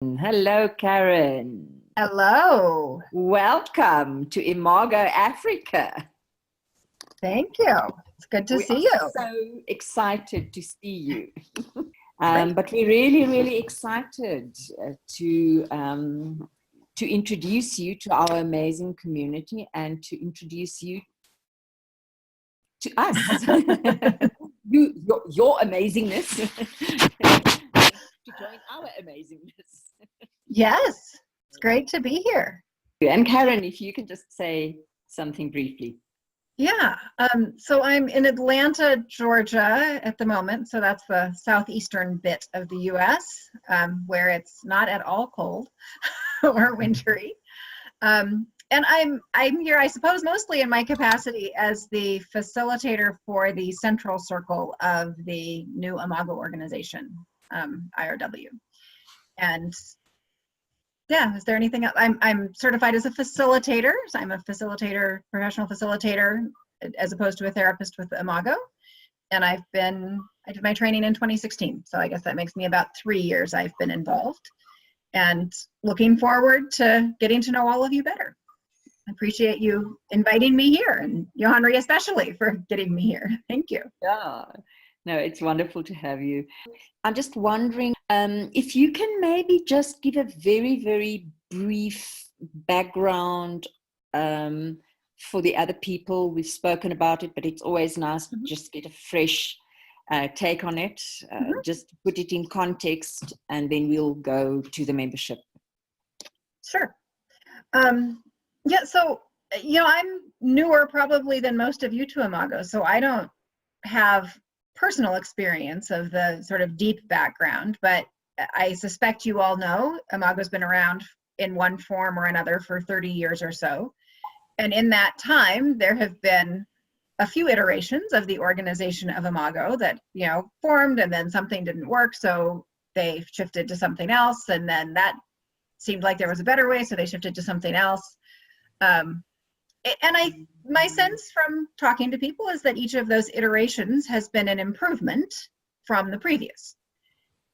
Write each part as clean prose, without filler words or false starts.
Hello, Karen. Hello. Welcome to Imago Africa. Thank you. It's good to We see are you. so excited to see you. Great. But we're really excited to introduce you to our amazing community and to introduce you to us. Your amazingness. To join our amazingness. Yes, it's great to be here. And Karen, if you can just say something briefly. Yeah, so I'm in Atlanta, Georgia at the moment. So that's the southeastern bit of the US, where it's not at all cold or wintry. And I'm here, I suppose, mostly in my capacity as the facilitator for the central circle of the new Imago organization, IRW. And yeah, is there anything else? I'm certified as a facilitator. So I'm a facilitator, professional facilitator, as opposed to a therapist with Imago. And I did my training in 2016. So I guess that makes me about 3 years I've been involved, and looking forward to getting to know all of you better. I appreciate you inviting me here, and Johanri especially for getting me here. Thank you. Yeah, no, it's wonderful to have you. I'm just wondering if you can maybe just give a very brief background for the other people. We've spoken about it, but it's always nice to just get a fresh take on it, just put it in context, and then we'll go to the membership. Sure. Yeah, so, I'm newer probably than most of you to Imago, so I don't have personal experience of the sort of deep background, but I suspect you all know Imago's been around in one form or another for 30 years or so. And in that time, there have been a few iterations of the organization of Imago that, formed, and then something didn't work, so they shifted to something else, and then that seemed like there was a better way, so they shifted to something else. My sense from talking to people is that each of those iterations has been an improvement from the previous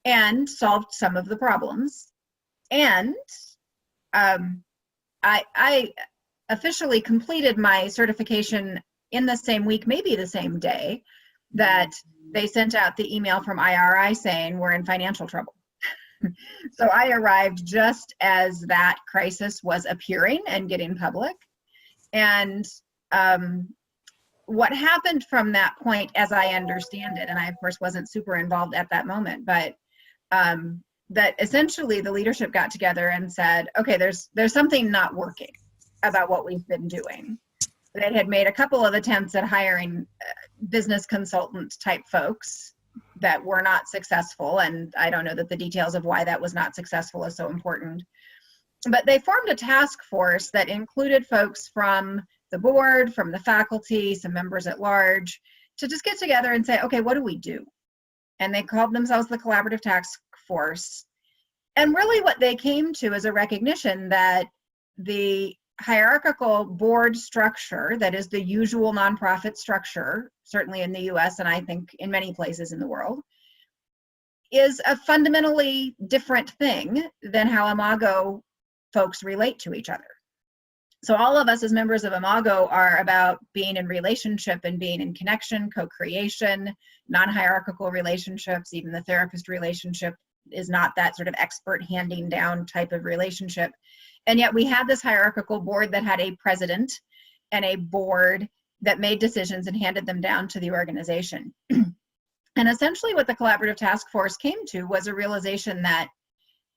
and solved some of the problems. And I officially completed my certification in the same week, maybe the same day, that they sent out the email from IRI saying we're in financial trouble. So I arrived just as that crisis was appearing and getting public. And what happened from that point, as I understand it, and I of course wasn't super involved at that moment, but that essentially the leadership got together and said, okay, there's something not working about what we've been doing. They had made a couple of attempts at hiring business consultant type folks that were not successful, and I don't know that the details of why that was not successful is so important. But they formed a task force that included folks from the board, from the faculty, some members at large, to just get together and say, okay, what do we do? And they called themselves the Collaborative Task Force. And really what they came to is a recognition that the hierarchical board structure that is the usual nonprofit structure, certainly in the US and I think in many places in the world, is a fundamentally different thing than how Imago folks relate to each other. So all of us as members of Imago are about being in relationship and being in connection, co-creation, non-hierarchical relationships. Even the therapist relationship is not that sort of expert handing down type of relationship. And yet we had this hierarchical board that had a president and a board that made decisions and handed them down to the organization. And essentially what the Collaborative Task Force came to was a realization that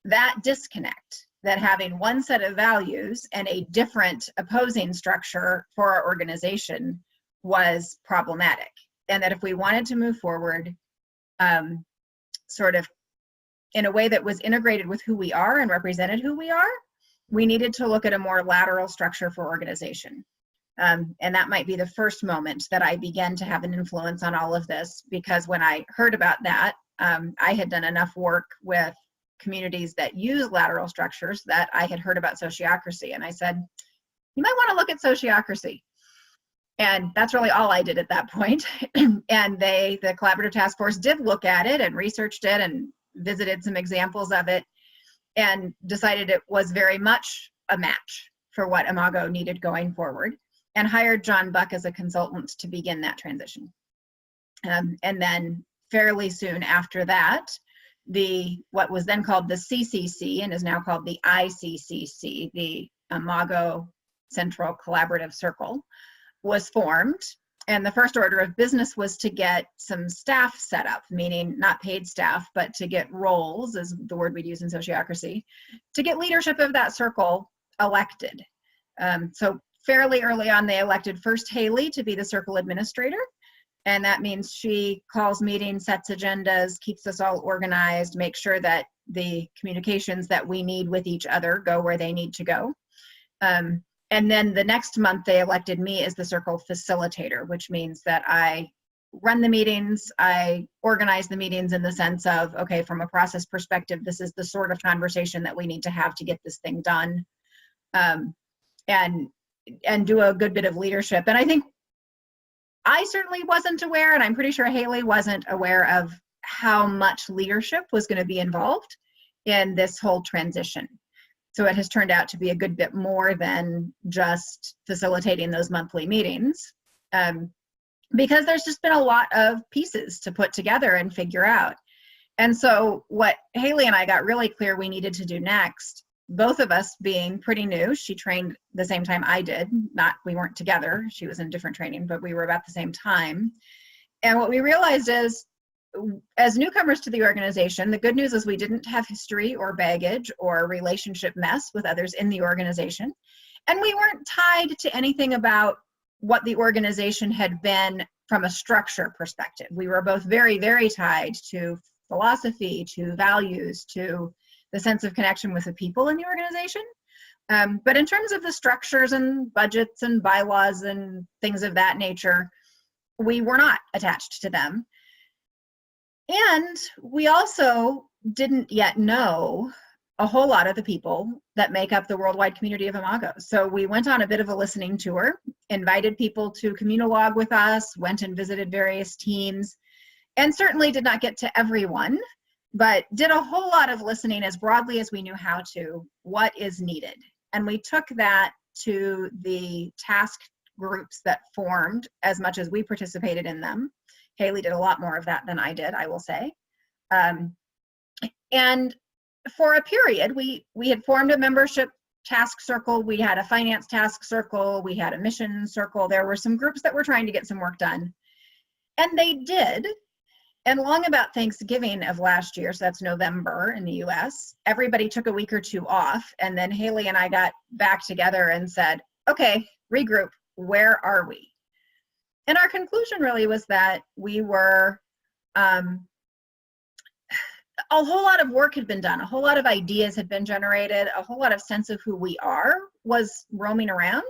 that disconnect, that having one set of values and a different opposing structure for our organization was problematic. And that if we wanted to move forward sort of in a way that was integrated with who we are and represented who we are, we needed to look at a more lateral structure for organization. And that might be the first moment that I began to have an influence on all of this, because when I heard about that, I had done enough work with communities that use lateral structures that I had heard about sociocracy. And I said, you might want to look at sociocracy. And that's really all I did at that point. And the Collaborative Task Force did look at it and researched it and visited some examples of it. and decided it was very much a match for what Imago needed going forward, and hired John Buck as a consultant to begin that transition. And then fairly soon after that, what was then called the CCC and is now called the ICCC, the Imago Central Collaborative Circle, was formed. And the first order of business was to get some staff set up, meaning not paid staff, but to get roles, is the word we'd use in sociocracy, to get leadership of that circle elected. So fairly early on, they elected first Haley to be the circle administrator. And that means she calls meetings, sets agendas, keeps us all organized, makes sure that the communications that we need with each other go where they need to go. And then the next month they elected me as the circle facilitator, which means that I run the meetings, I organize the meetings in the sense of, okay, from a process perspective, this is the sort of conversation that we need to have to get this thing done, and do a good bit of leadership. And I think I certainly wasn't aware, and I'm pretty sure Haley wasn't aware of how much leadership was going to be involved in this whole transition. So it has turned out to be a good bit more than just facilitating those monthly meetings, because there's just been a lot of pieces to put together and figure out. And so what Haley and I got really clear we needed to do next, both of us being pretty new, she trained the same time I did, we weren't together, she was in different training, but we were about the same time. And what we realized is, as newcomers to the organization, the good news is we didn't have history or baggage or relationship mess with others in the organization. And we weren't tied to anything about what the organization had been from a structure perspective. We were both very, very tied to philosophy, to values, to the sense of connection with the people in the organization. But in terms of the structures and budgets and bylaws and things of that nature, we were not attached to them. And we also didn't yet know a whole lot of the people that make up the worldwide community of Imago. So we went on a bit of a listening tour, invited people to communologue with us, went and visited various teams, and certainly did not get to everyone, but did a whole lot of listening as broadly as we knew how to, what is needed. And we took that to the task groups that formed as much as we participated in them. Haley did a lot more of that than I did, I will say. And for a period, we had formed a membership task circle, we had a finance task circle, we had a mission circle. There were some groups that were trying to get some work done. And they did. And long about Thanksgiving of last year, so that's November in the US, everybody took a week or two off. And then Haley and I got back together and said, okay, regroup, where are we? And our conclusion really was that we were, a whole lot of work had been done, a whole lot of ideas had been generated, a whole lot of sense of who we are was roaming around,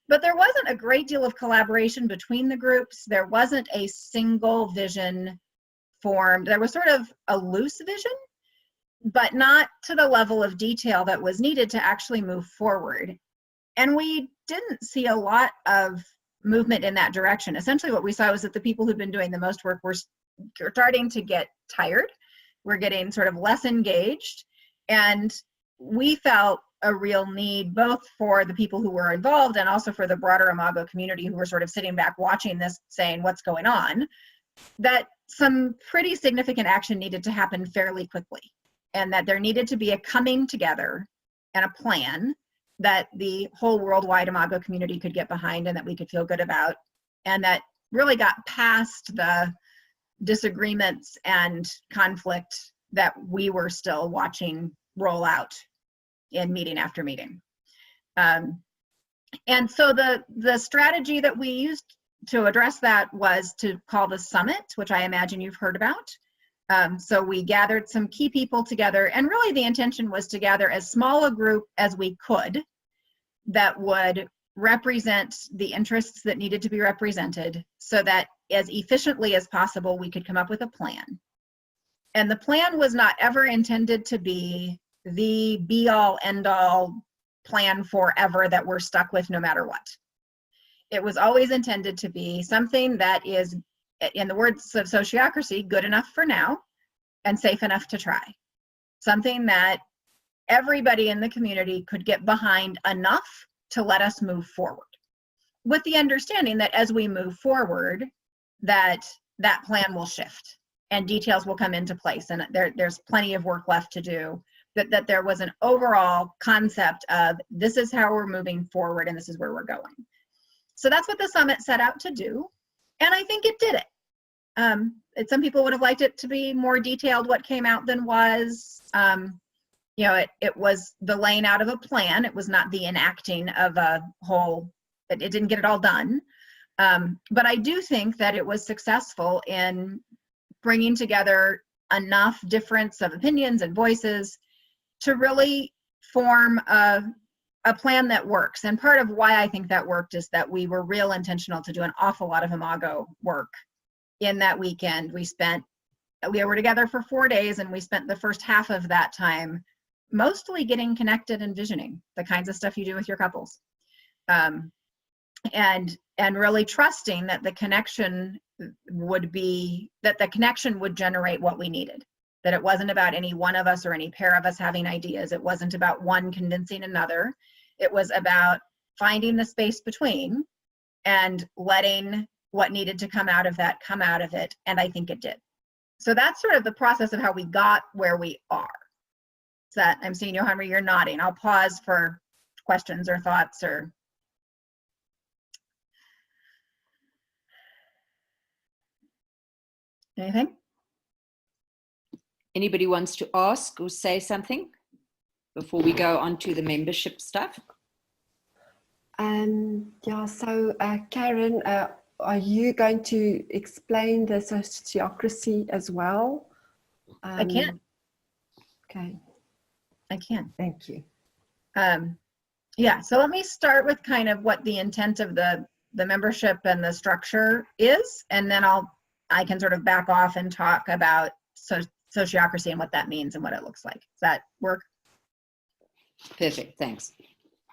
but there wasn't a great deal of collaboration between the groups. There wasn't a single vision formed. There was sort of a loose vision, but not to the level of detail that was needed to actually move forward. And we didn't see a lot of movement in that direction. Essentially what we saw was that the people who'd been doing the most work were starting to get tired. We're getting sort of less engaged. And we felt a real need both for the people who were involved and also for the broader Imago community who were sort of sitting back watching this saying, what's going on? That some pretty significant action needed to happen fairly quickly. And that there needed to be a coming together and a plan that the whole worldwide Imago community could get behind and that we could feel good about, and that really got past the disagreements and conflict that we were still watching roll out in meeting after meeting. And so the strategy that we used to address that was to call the summit, which I imagine you've heard about. So we gathered some key people together, and really the intention was to gather as small a group as we could that would represent the interests that needed to be represented so that as efficiently as possible we could come up with a plan. And the plan was not ever intended to be the be-all, end-all plan forever that we're stuck with no matter what. It was always intended to be something that is, in the words of sociocracy, good enough for now and safe enough to try. Something that everybody in the community could get behind enough to let us move forward, with the understanding that as we move forward, that plan will shift and details will come into place, and there's plenty of work left to do, that there was an overall concept of this is how we're moving forward and this is where we're going. So that's what the summit set out to do, and I think it did it. Some people would have liked it to be more detailed what came out than was. You know, it was the laying out of a plan. It was not the enacting of a whole, it didn't get it all done. But I do think that it was successful in bringing together enough difference of opinions and voices to really form a plan that works. And part of why I think that worked is that we were real intentional to do an awful lot of Imago work in that weekend. We were together for 4 days, and we spent the first half of that time mostly getting connected and visioning the kinds of stuff you do with your couples. And really trusting that the connection would generate what we needed, that it wasn't about any one of us or any pair of us having ideas. It wasn't about one convincing another. It was about finding the space between and letting what needed to come out of that come out of it. And I think it did. So that's sort of the process of how we got where we are. So that, I'm seeing you, Henry, you're nodding. I'll pause for questions or thoughts or. Anything? Anybody wants to ask or say something before we go on to the membership stuff? Yeah, so Karen, are you going to explain the sociocracy as well? I can. Okay. I can. Thank you. Yeah, so let me start with kind of what the intent of the membership and the structure is, and then I can sort of back off and talk about sociocracy and what that means and what it looks like. Does that work? Perfect, thanks.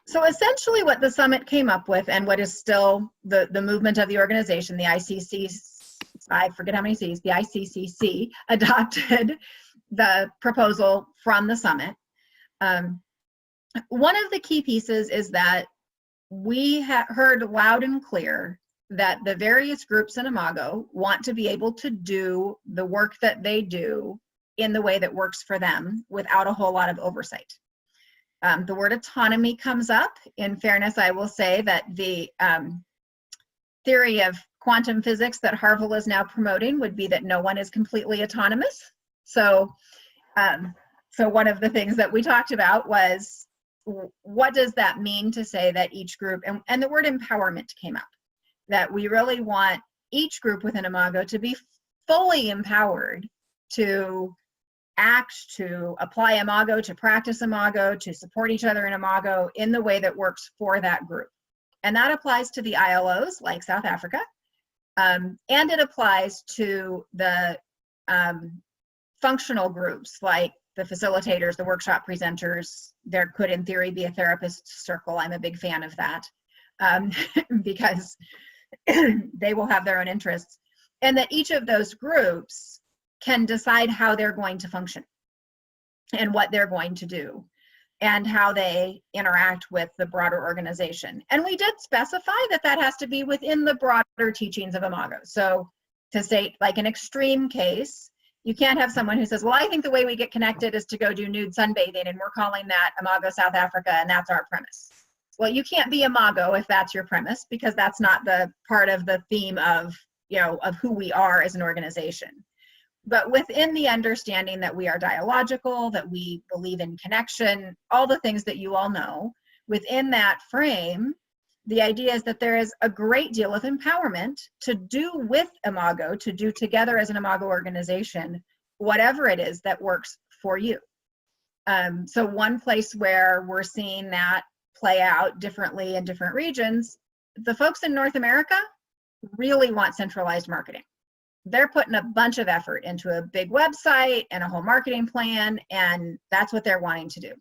So essentially what the summit came up with, and what is still the movement of the organization, the ICCC, I forget how many C's, the ICCC adopted the proposal from the summit. One of the key pieces is that we heard loud and clear that the various groups in Imago want to be able to do the work that they do in the way that works for them without a whole lot of oversight. The word autonomy comes up. In fairness, I will say that the theory of quantum physics that Harville is now promoting would be that no one is completely autonomous. So one of the things that we talked about was, what does that mean to say that each group, and the word empowerment came up, that we really want each group within Imago to be fully empowered to act, to apply Imago, to practice Imago, to support each other in Imago in the way that works for that group. And that applies to the ILOs like South Africa, and it applies to the functional groups like the facilitators, the workshop presenters. There could, in theory, be a therapist circle. I'm a big fan of that because they will have their own interests. And that each of those groups can decide how they're going to function and what they're going to do and how they interact with the broader organization. And we did specify that that has to be within the broader teachings of Imago. So to state like an extreme case, you can't have someone who says, well, I think the way we get connected is to go do nude sunbathing and we're calling that Imago South Africa and that's our premise. Well, you can't be Imago if that's your premise, because that's not the part of the theme of, you know, of who we are as an organization. But within the understanding that we are dialogical, that we believe in connection, all the things that you all know, within that frame, the idea is that there is a great deal of empowerment to do with Imago, to do together as an Imago organization, whatever it is that works for you. So one place where we're seeing that play out differently in different regions, the folks in North America really want centralized marketing. They're putting a bunch of effort into a big website and a whole marketing plan, and that's what they're wanting to do.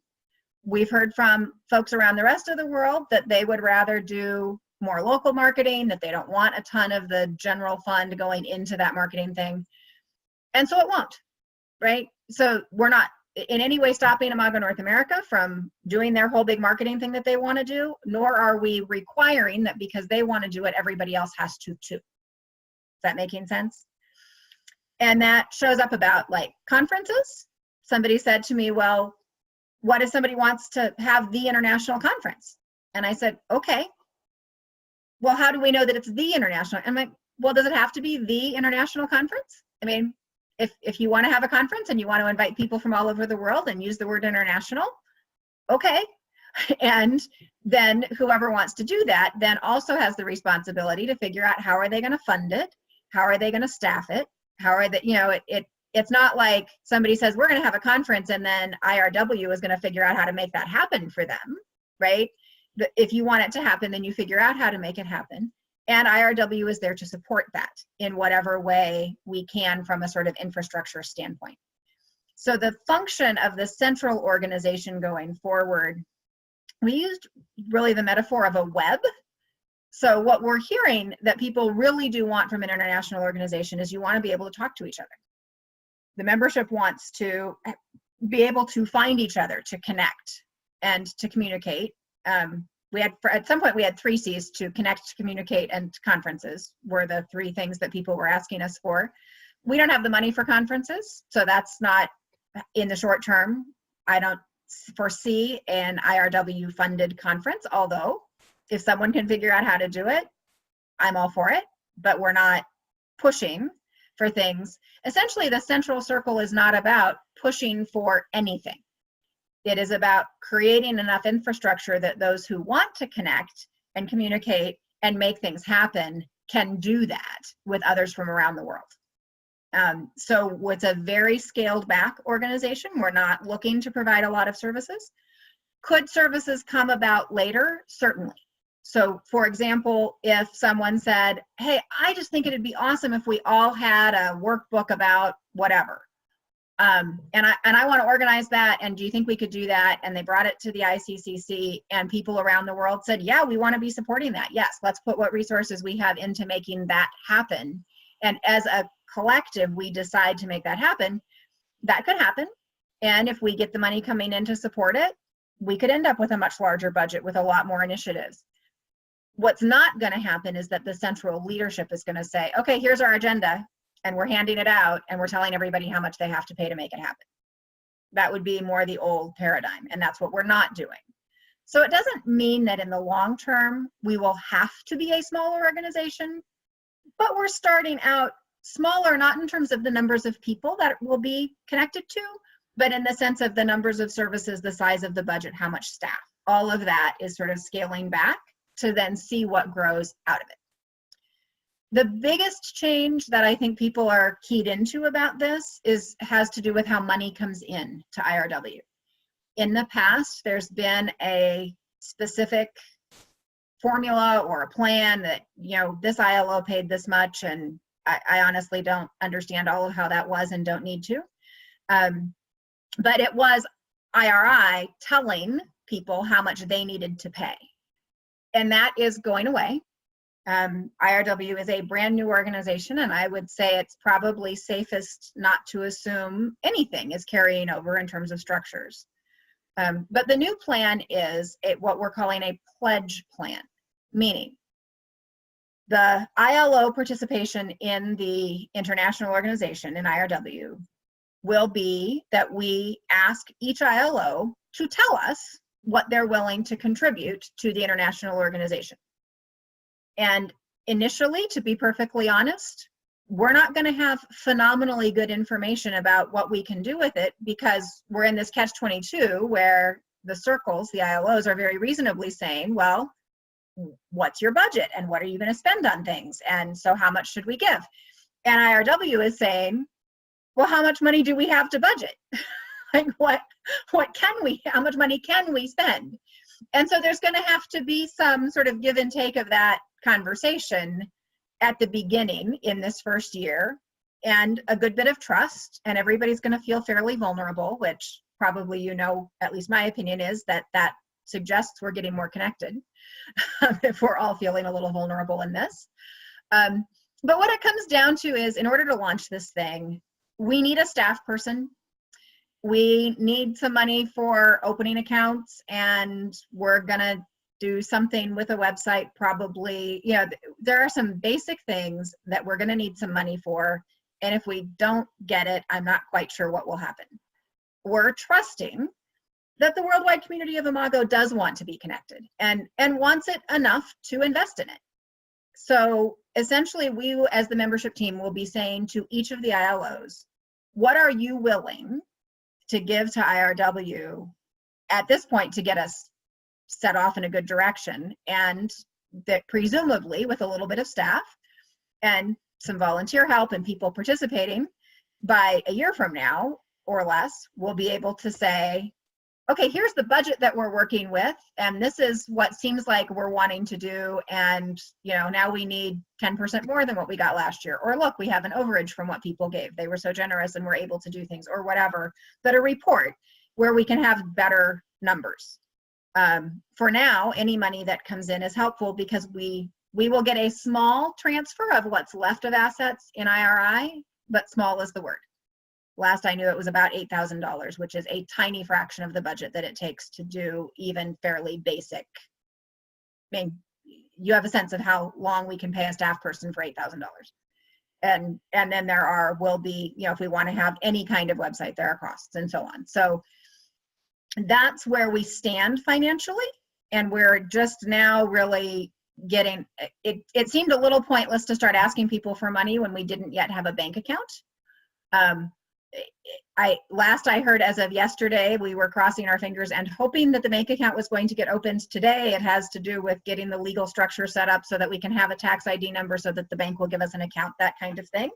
We've heard from folks around the rest of the world that they would rather do more local marketing, that they don't want a ton of the general fund going into that marketing thing. And so it won't, right? So we're not in any way stopping Imago North America from doing their whole big marketing thing that they want to do, nor are we requiring that because they want to do it, everybody else has to too. Is that making sense? And that shows up about like conferences. Somebody said to me, well, what if somebody wants to have the international conference? And I said, okay, well, how do we know that it's the international? And I'm like, well, does it have to be the international conference? I mean, if you want to have a conference and you want to invite people from all over the world and use the word international, okay. And then whoever wants to do that then also has the responsibility to figure out how are they going to fund it? How are they going to staff it? How are they, you know, it's not like somebody says, we're going to have a conference and then IRW is going to figure out how to make that happen for them, right? If you want it to happen, then you figure out how to make it happen. And IRW is there to support that in whatever way we can from a sort of infrastructure standpoint. So the function of the central organization going forward, we used really the metaphor of a web. So what we're hearing that people really do want from an international organization is you want to be able to talk to each other. The membership wants to be able to find each other, to connect and to communicate. At some point we had 3 C's: to connect, communicate, and conferences were the 3 things that people were asking us for. We don't have the money for conferences, so that's not in the short term. I don't foresee an IRW funded conference, although if someone can figure out how to do it, I'm all for it, but we're not pushing for things. Essentially, the central circle is not about pushing for anything. It is about creating enough infrastructure that those who want to connect and communicate and make things happen can do that with others from around the world. So it's a very scaled back organization. We're not looking to provide a lot of services. Could services come about later? Certainly. So for example, if someone said, hey, I just think it'd be awesome if we all had a workbook about whatever. And I want to organize that, and do you think we could do that? And they brought it to the ICCC, and people around the world said, yeah, we want to be supporting that. Yes, let's put what resources we have into making that happen. And as a collective, we decide to make that happen. That could happen. And if we get the money coming in to support it, we could end up with a much larger budget with a lot more initiatives. What's not going to happen is that the central leadership is going to say, okay, here's our agenda, and we're handing it out, and we're telling everybody how much they have to pay to make it happen. That would be more the old paradigm, and that's what we're not doing. So it doesn't mean that in the long term, we will have to be a smaller organization, but we're starting out smaller, not in terms of the numbers of people that will be connected to, but in the sense of the numbers of services, the size of the budget, how much staff. All of that is sort of scaling back to then see what grows out of it. The biggest change that I think people are keyed into about this has to do with how money comes in to IRW. In the past, there's been a specific formula or a plan that, you know, this ILO paid this much, and I honestly don't understand all of how that was and don't need to. But it was IRI telling people how much they needed to pay. And that is going away. IRW is a brand new organization, and I would say it's probably safest not to assume anything is carrying over in terms of structures. But the new plan is what we're calling a pledge plan, meaning the ILO participation in the international organization in IRW will be that we ask each ILO to tell us what they're willing to contribute to the international organization. And initially, to be perfectly honest, we're not going to have phenomenally good information about what we can do with it, because we're in this catch-22 where the circles, the ILOs, are very reasonably saying, well, what's your budget and what are you going to spend on things? And so how much should we give? And IRW is saying, well, how much money do we have to budget? Like how much money can we spend? And so there's going to have to be some sort of give and take of that conversation at the beginning in this first year, and a good bit of trust, and everybody's going to feel fairly vulnerable, which probably, you know, at least my opinion is that suggests we're getting more connected if we're all feeling a little vulnerable in this. But what it comes down to is, in order to launch this thing, we need a staff person. we need some money for opening accounts, and we're gonna do something with a website probably. You know, there are some basic things that we're gonna need some money for, and if we don't get it, I'm not quite sure what will happen. We're trusting that the worldwide community of Imago does want to be connected and wants it enough to invest in it. So essentially, we as the membership team will be saying to each of the ILOs, what are you willing to give to IRW at this point to get us set off in a good direction? And that presumably with a little bit of staff and some volunteer help and people participating, by a year from now or less, we'll be able to say, okay, here's the budget that we're working with, and this is what seems like we're wanting to do, and you know, now we need 10% more than what we got last year, or look, we have an overage from what people gave. They were so generous and we're able to do things, or whatever, but a report where we can have better numbers. For now, any money that comes in is helpful because we will get a small transfer of what's left of assets in IRI, but small is the word. Last I knew, it was about $8,000, which is a tiny fraction of the budget that it takes to do even fairly basic. I mean, you have a sense of how long we can pay a staff person for $8,000. And then will be, you know, if we want to have any kind of website, there are costs and so on. So that's where we stand financially. And we're just now really getting, it seemed a little pointless to start asking people for money when we didn't yet have a bank account. Last I heard, as of yesterday, we were crossing our fingers and hoping that the bank account was going to get opened today. It has to do with getting the legal structure set up so that we can have a tax ID number so that the bank will give us an account, that kind of thing.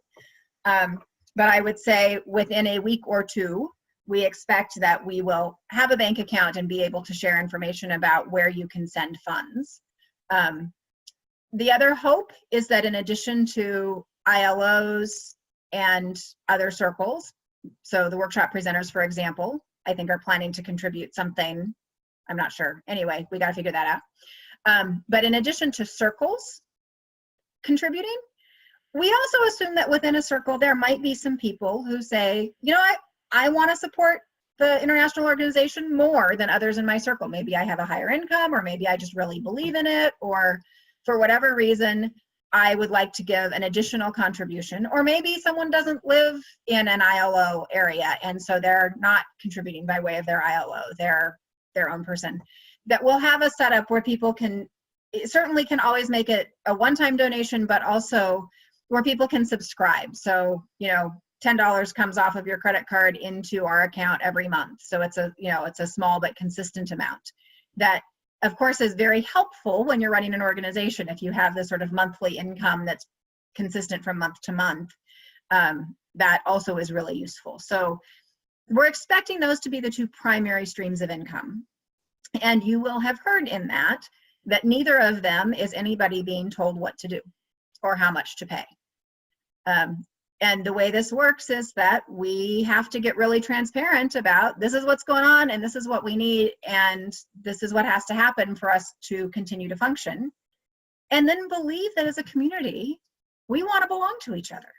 But I would say within a week or two, we expect that we will have a bank account and be able to share information about where you can send funds. The other hope is that in addition to ILOs and other circles, so the workshop presenters, for example, I think are planning to contribute something. I'm not sure. Anyway, we got to figure that out. But in addition to circles contributing, we also assume that within a circle, there might be some people who say, you know what, I want to support the international organization more than others in my circle. Maybe I have a higher income, or maybe I just really believe in it, or for whatever reason, I would like to give an additional contribution. Or maybe someone doesn't live in an ILO area, and so they're not contributing by way of their ILO, they're their own person. That we'll have a setup where people can, certainly can always make it a one-time donation, but also where people can subscribe. So, you know, $10 comes off of your credit card into our account every month. So it's a, you know, it's a small but consistent amount that, of course, is very helpful when you're running an organization. If you have this sort of monthly income that's consistent from month to month, that also is really useful. So we're expecting those to be the two primary streams of income. And you will have heard in that neither of them is anybody being told what to do or how much to pay. And the way this works is that we have to get really transparent about, this is what's going on and this is what we need and this is what has to happen for us to continue to function. And then believe that as a community, we want to belong to each other.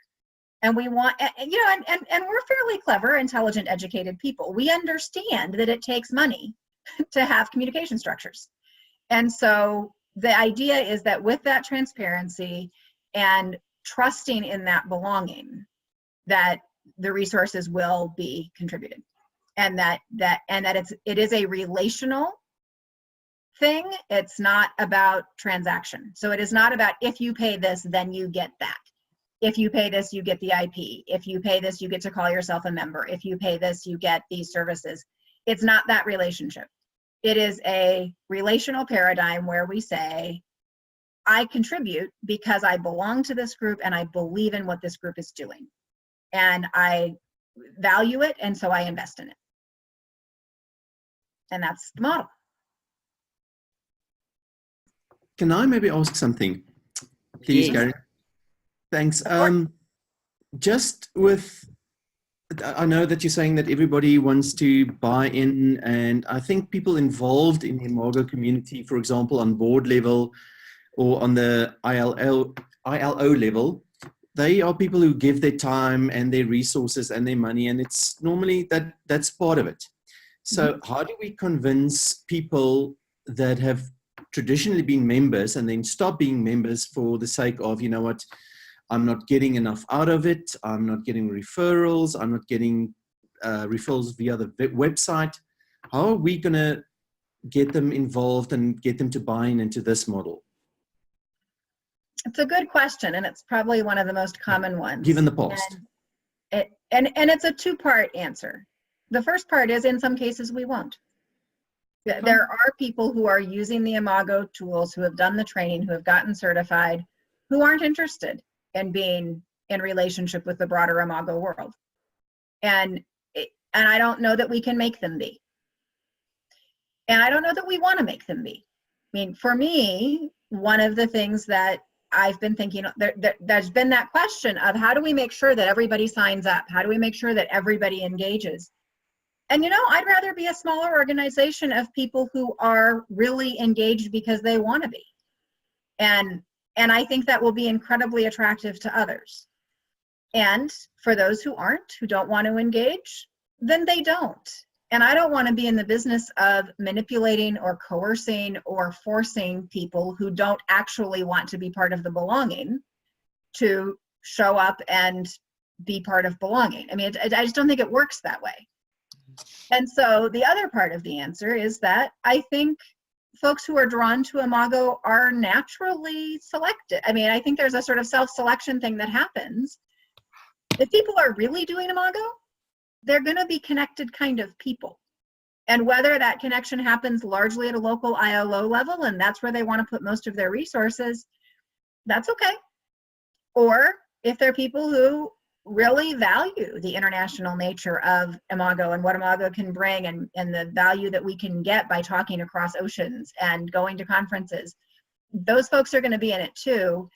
And we want, you know, and we're fairly clever, intelligent, educated people. We understand that it takes money to have communication structures. And so the idea is that with that transparency and trusting in that belonging, that the resources will be contributed, and that it is a relational thing. It's not about transaction. So it is not about, if you pay this, then you get that. If you pay this, you get the IP. If you pay this, you get to call yourself a member. If you pay this, you get these services. It's not that relationship. It is a relational paradigm where we say, I contribute because I belong to this group and I believe in what this group is doing. And I value it, and so I invest in it. And that's the model. Can I maybe ask something? Please, Yes. Karen. Thanks. Just with, I know that you're saying that everybody wants to buy in, and I think people involved in the Imago community, for example, on board level or on the ILO level, they are people who give their time and their resources and their money, and it's normally that's part of it. So how do we convince people that have traditionally been members and then stop being members for the sake of, you know what, I'm not getting enough out of it, I'm not getting referrals, I'm not getting referrals via the website. How are we going to get them involved and get them to buy into this model? It's a good question, and it's probably one of the most common ones. Given the past. And it's a two-part answer. The first part is, in some cases, we won't. There are people who are using the Imago tools, who have done the training, who have gotten certified, who aren't interested in being in relationship with the broader Imago world. And I don't know that we can make them be. And I don't know that we want to make them be. I mean, for me, one of the things that I've been thinking, there's been that question of how do we make sure that everybody signs up? How do we make sure that everybody engages? And, you know, I'd rather be a smaller organization of people who are really engaged because they want to be. And I think that will be incredibly attractive to others. And for those who aren't, who don't want to engage, then they don't. And I don't want to be in the business of manipulating or coercing or forcing people who don't actually want to be part of the belonging to show up and be part of belonging. I mean, I just don't think it works that way. And so the other part of the answer is that I think folks who are drawn to Imago are naturally selected. I mean, I think there's a sort of self-selection thing that happens. If people are really doing Imago, they're going to be connected kind of people. And whether that connection happens largely at a local ILO level, and that's where they want to put most of their resources, that's okay. Or if they're people who really value the international nature of Imago and what Imago can bring, and the value that we can get by talking across oceans and going to conferences, those folks are going to be in it too.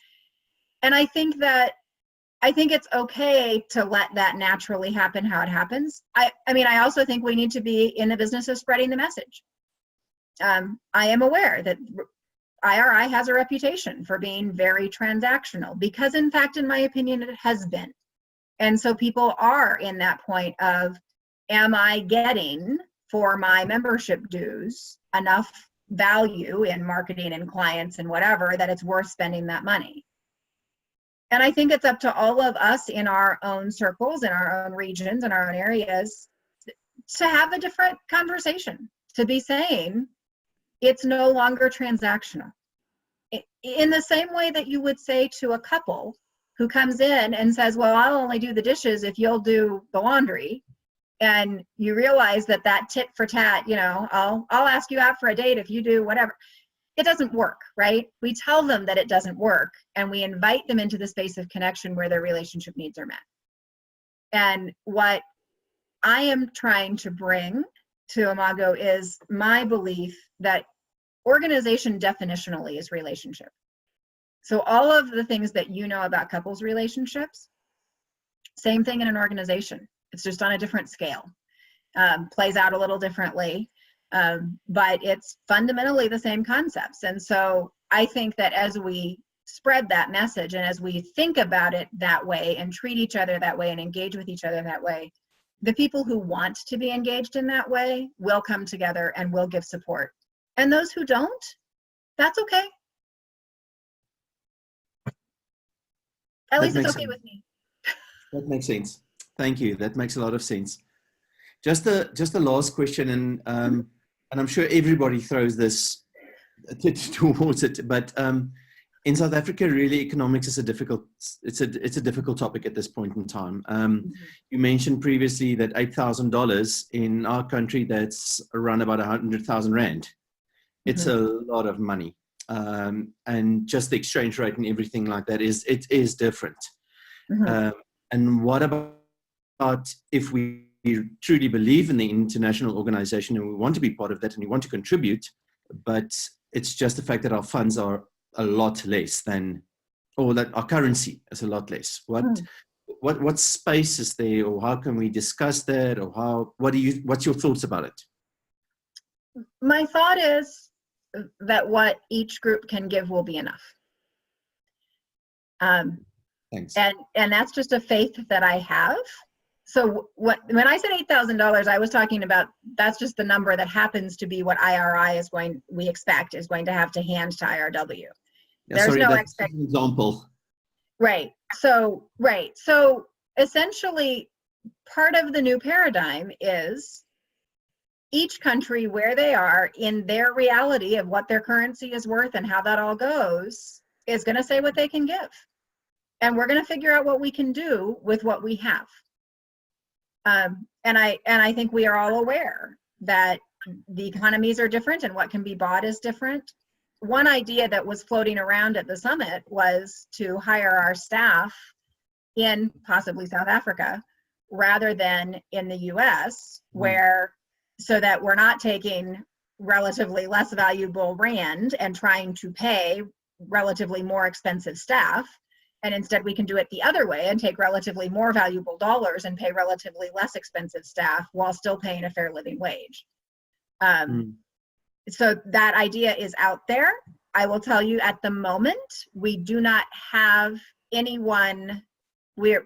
And I think it's okay to let that naturally happen how it happens. I mean, I also think we need to be in the business of spreading the message. I am aware that IRI has a reputation for being very transactional because, in fact, in my opinion, it has been. And so people are in that point of, am I getting for my membership dues enough value in marketing and clients and whatever that it's worth spending that money? And I think it's up to all of us in our own circles, in our own regions, in our own areas, to have a different conversation, to be saying it's no longer transactional. In the same way that you would say to a couple who comes in and says, well, I'll only do the dishes if you'll do the laundry. And you realize that tit for tat, you know, I'll ask you out for a date if you do whatever. It doesn't work, right? We tell them that it doesn't work, and we invite them into the space of connection where their relationship needs are met. And what I am trying to bring to Imago is my belief that organization definitionally is relationship. So all of the things that you know about couples relationships, same thing in an organization. It's just on a different scale, plays out a little differently. But it's fundamentally the same concepts. And so I think that as we spread that message and as we think about it that way and treat each other that way and engage with each other that way, the people who want to be engaged in that way will come together and will give support. And those who don't, that's okay. At least it's okay with me. That makes sense. Thank you. That makes a lot of sense. Just the last question, and I'm sure everybody throws this towards it, but in South Africa, really, economics is it's a difficult topic at this point in time. You mentioned previously that $8,000 in our country, that's around about 100,000 Rand. It's a lot of money. And just the exchange rate and everything like that it is different. And what about if we truly believe in the international organization and we want to be part of that and we want to contribute, but it's just the fact that our funds are a lot less than, or that our currency is a lot less. What space is there, or how can we discuss that, or what's your thoughts about it? My thought is that what each group can give will be enough. Thanks. And that's just a faith that I have. So when I said $8,000, I was talking about, that's just the number that happens to be what we expect is going to have to hand to IRW. Yeah, There's sorry, no that's an example. Right. So essentially, part of the new paradigm is each country where they are in their reality of what their currency is worth and how that all goes is going to say what they can give. And we're going to figure out what we can do with what we have. And I think we are all aware that the economies are different and what can be bought is different. One idea that was floating around at the summit was to hire our staff in possibly South Africa rather than in the US, so that we're not taking relatively less valuable rand and trying to pay relatively more expensive staff. And instead we can do it the other way and take relatively more valuable dollars and pay relatively less expensive staff while still paying a fair living wage. So that idea is out there. I will tell you at the moment, we do not have anyone, we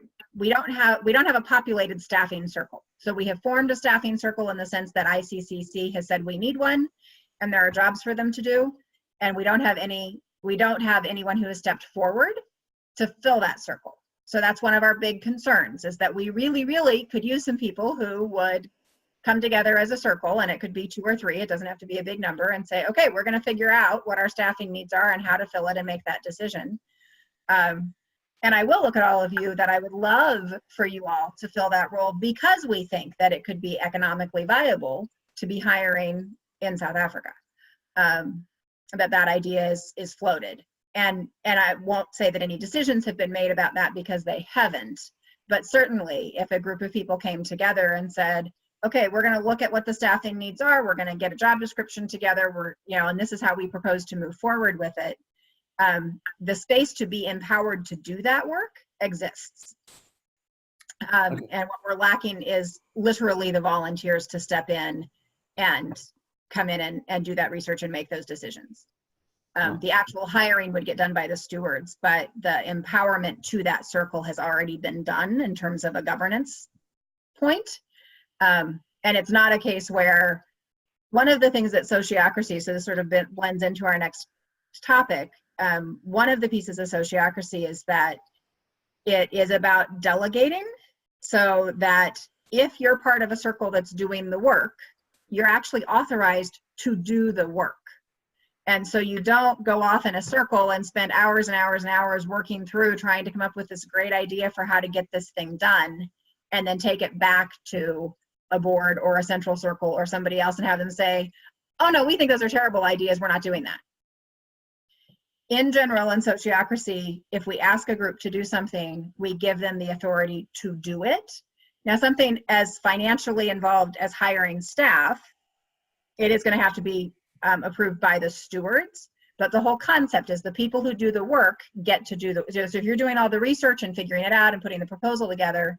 don't have a populated staffing circle. So we have formed a staffing circle in the sense that ICCC has said we need one and there are jobs for them to do. And we don't have anyone who has stepped forward to fill that circle. So that's one of our big concerns, is that we really, really could use some people who would come together as a circle, and it could be 2 or 3, it doesn't have to be a big number, and say, okay, we're going to figure out what our staffing needs are and how to fill it and make that decision. And I will look at all of you that I would love for you all to fill that role, because we think that it could be economically viable to be hiring in South Africa. That idea is floated. And I won't say that any decisions have been made about that, because they haven't. But certainly if a group of people came together and said, okay, we're going to look at what the staffing needs are, we're going to get a job description together, and this is how we propose to move forward with it. The space to be empowered to do that work exists. And what we're lacking is literally the volunteers to step in and come in and do that research and make those decisions. The actual hiring would get done by the stewards, but the empowerment to that circle has already been done in terms of a governance point. And it's not a case where, one of the things that sociocracy, so this sort of blends into our next topic, one of the pieces of sociocracy is that it is about delegating, so that if you're part of a circle that's doing the work, you're actually authorized to do the work. And so you don't go off in a circle and spend hours and hours and hours working through trying to come up with this great idea for how to get this thing done, and then take it back to a board or a central circle or somebody else and have them say, oh no, we think those are terrible ideas, we're not doing that. In general, in sociocracy, if we ask a group to do something, we give them the authority to do it. Now, something as financially involved as hiring staff, it is going to have to be approved by the stewards, but the whole concept is the people who do the work get to do so if you're doing all the research and figuring it out and putting the proposal together,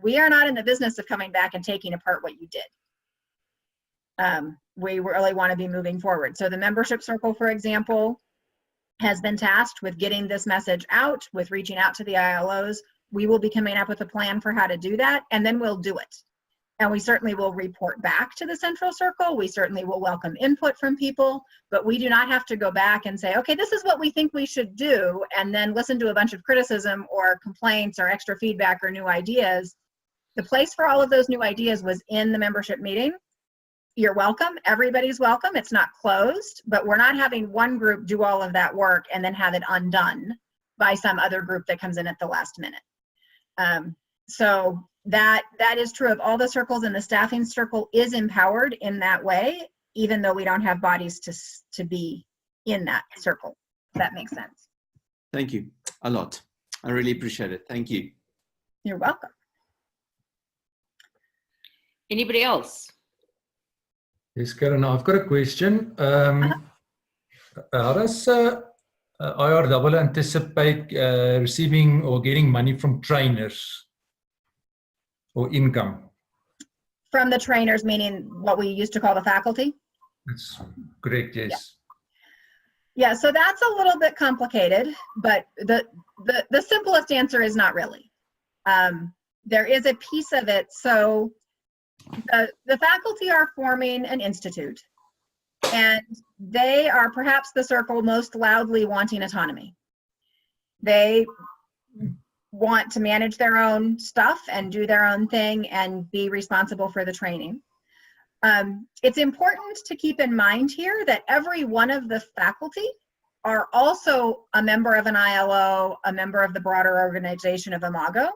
we are not in the business of coming back and taking apart what you did. We really want to be moving forward. So the membership circle, for example, has been tasked with getting this message out, with reaching out to the ILOs. We will be coming up with a plan for how to do that, and then we'll do it. And we certainly will report back to the central circle. We certainly will welcome input from people, but we do not have to go back and say, okay, this is what we think we should do, and then listen to a bunch of criticism or complaints or extra feedback or new ideas. The place for all of those new ideas was in the membership meeting. You're welcome. Everybody's welcome. It's not closed, but we're not having one group do all of that work and then have it undone by some other group that comes in at the last minute. So that is true of all the circles, and the staffing circle is empowered in that way, even though we don't have bodies to be in that circle. If that makes sense. Thank you a lot. I really appreciate it. Thank you. You're welcome. Anybody else? Yes, Karen, I've got a question. How does IRW anticipate receiving or getting money from trainers or income? From the trainers, meaning what we used to call the faculty? That's correct, yes. Yeah, so that's a little bit complicated, but the simplest answer is not really. There is a piece of it. So the faculty are forming an institute, and they are perhaps the circle most loudly wanting autonomy. They want to manage their own stuff and do their own thing and be responsible for the training. It's important to keep in mind here that every one of the faculty are also a member of an ILO, a member of the broader organization of Imago.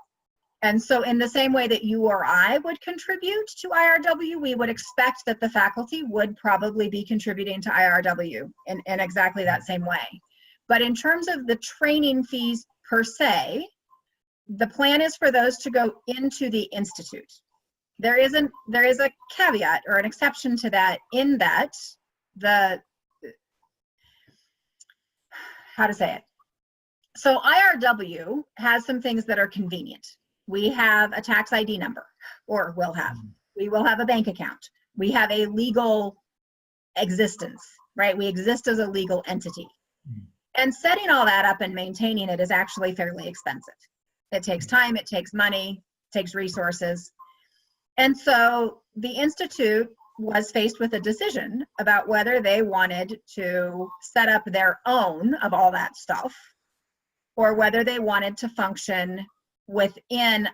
And so in the same way that you or I would contribute to IRW, we would expect that the faculty would probably be contributing to IRW in exactly that same way. But in terms of the training fees per se, the plan is for those to go into the institute. There is a caveat or an exception to that, in that how to say it. So IRW has some things that are convenient. We have a tax ID number, or will have. We will have a bank account. We have a legal existence, right? We exist as a legal entity. And setting all that up and maintaining it is actually fairly expensive. It takes time, it takes money, it takes resources. And so the Institute was faced with a decision about whether they wanted to set up their own of all that stuff, or whether they wanted to function within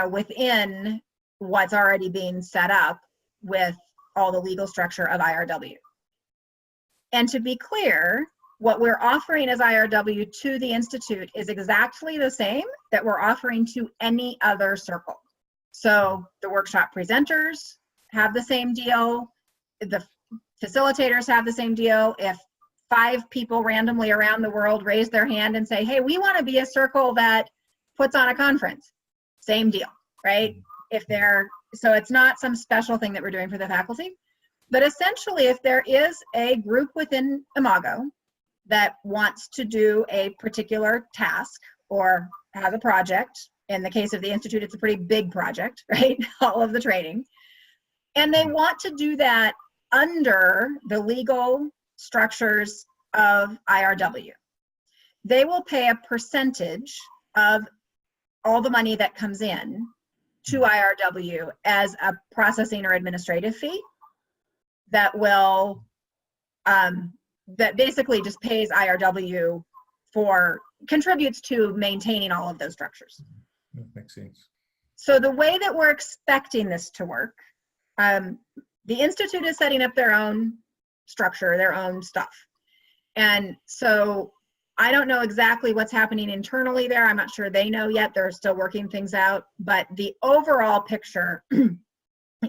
within what's already being set up with all the legal structure of IRW. And to be clear, what we're offering as IRW to the Institute is exactly the same that we're offering to any other circle. So the workshop presenters have the same deal, the facilitators have the same deal. If 5 people randomly around the world raise their hand and say, hey, we want to be a circle that puts on a conference, same deal, right? So it's not some special thing that we're doing for the faculty, but essentially if there is a group within Imago that wants to do a particular task or has a project, in the case of the Institute, it's a pretty big project, right? All of the training. And they want to do that under the legal structures of IRW. They will pay a percentage of all the money that comes in to IRW as a processing or administrative fee that will, that basically just pays IRW contributes to maintaining all of those structures. That makes sense. So the way that we're expecting this to work, the Institute is setting up their own structure, their own stuff. And so I don't know exactly what's happening internally there. I'm not sure they know yet. They're still working things out. But the overall picture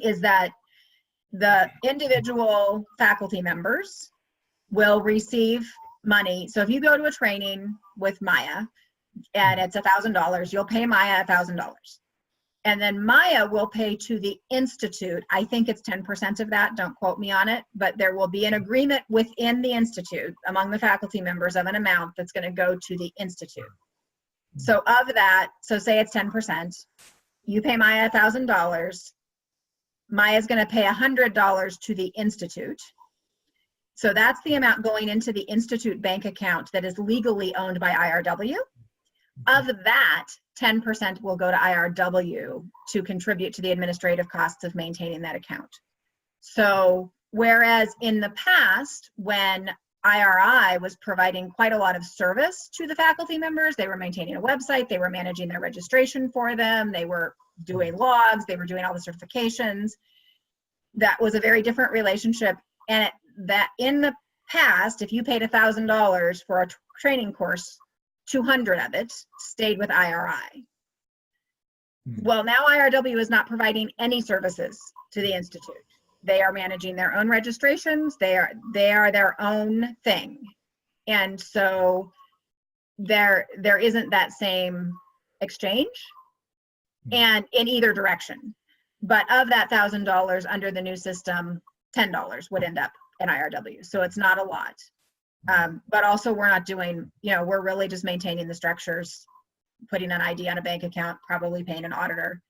is that the individual faculty members will receive money. So if you go to a training with Maya and it's $1,000, you'll pay Maya $1,000. And then Maya will pay to the Institute. I think it's 10% of that. Don't quote me on it, but there will be an agreement within the Institute among the faculty members of an amount that's going to go to the Institute. So of that, so say it's 10%, you pay Maya $1,000. Maya's going to pay $100 to the Institute. So that's the amount going into the Institute bank account that is legally owned by IRW. Of that, 10% will go to IRW to contribute to the administrative costs of maintaining that account. So whereas in the past, when IRI was providing quite a lot of service to the faculty members, they were maintaining a website, they were managing their registration for them, they were doing logs, they were doing all the certifications. That was a very different relationship. And that in the past, if you paid $1,000 for a training course, 200 of it stayed with IRI. Well, now IRW is not providing any services to the Institute. They are managing their own registrations. They are their own thing. And so there isn't that same exchange and in either direction. But of that $1,000 under the new system, $10 would end up in IRW. So it's not a lot. But also we're not doing, we're really just maintaining the structures, putting an ID on a bank account, probably paying an auditor.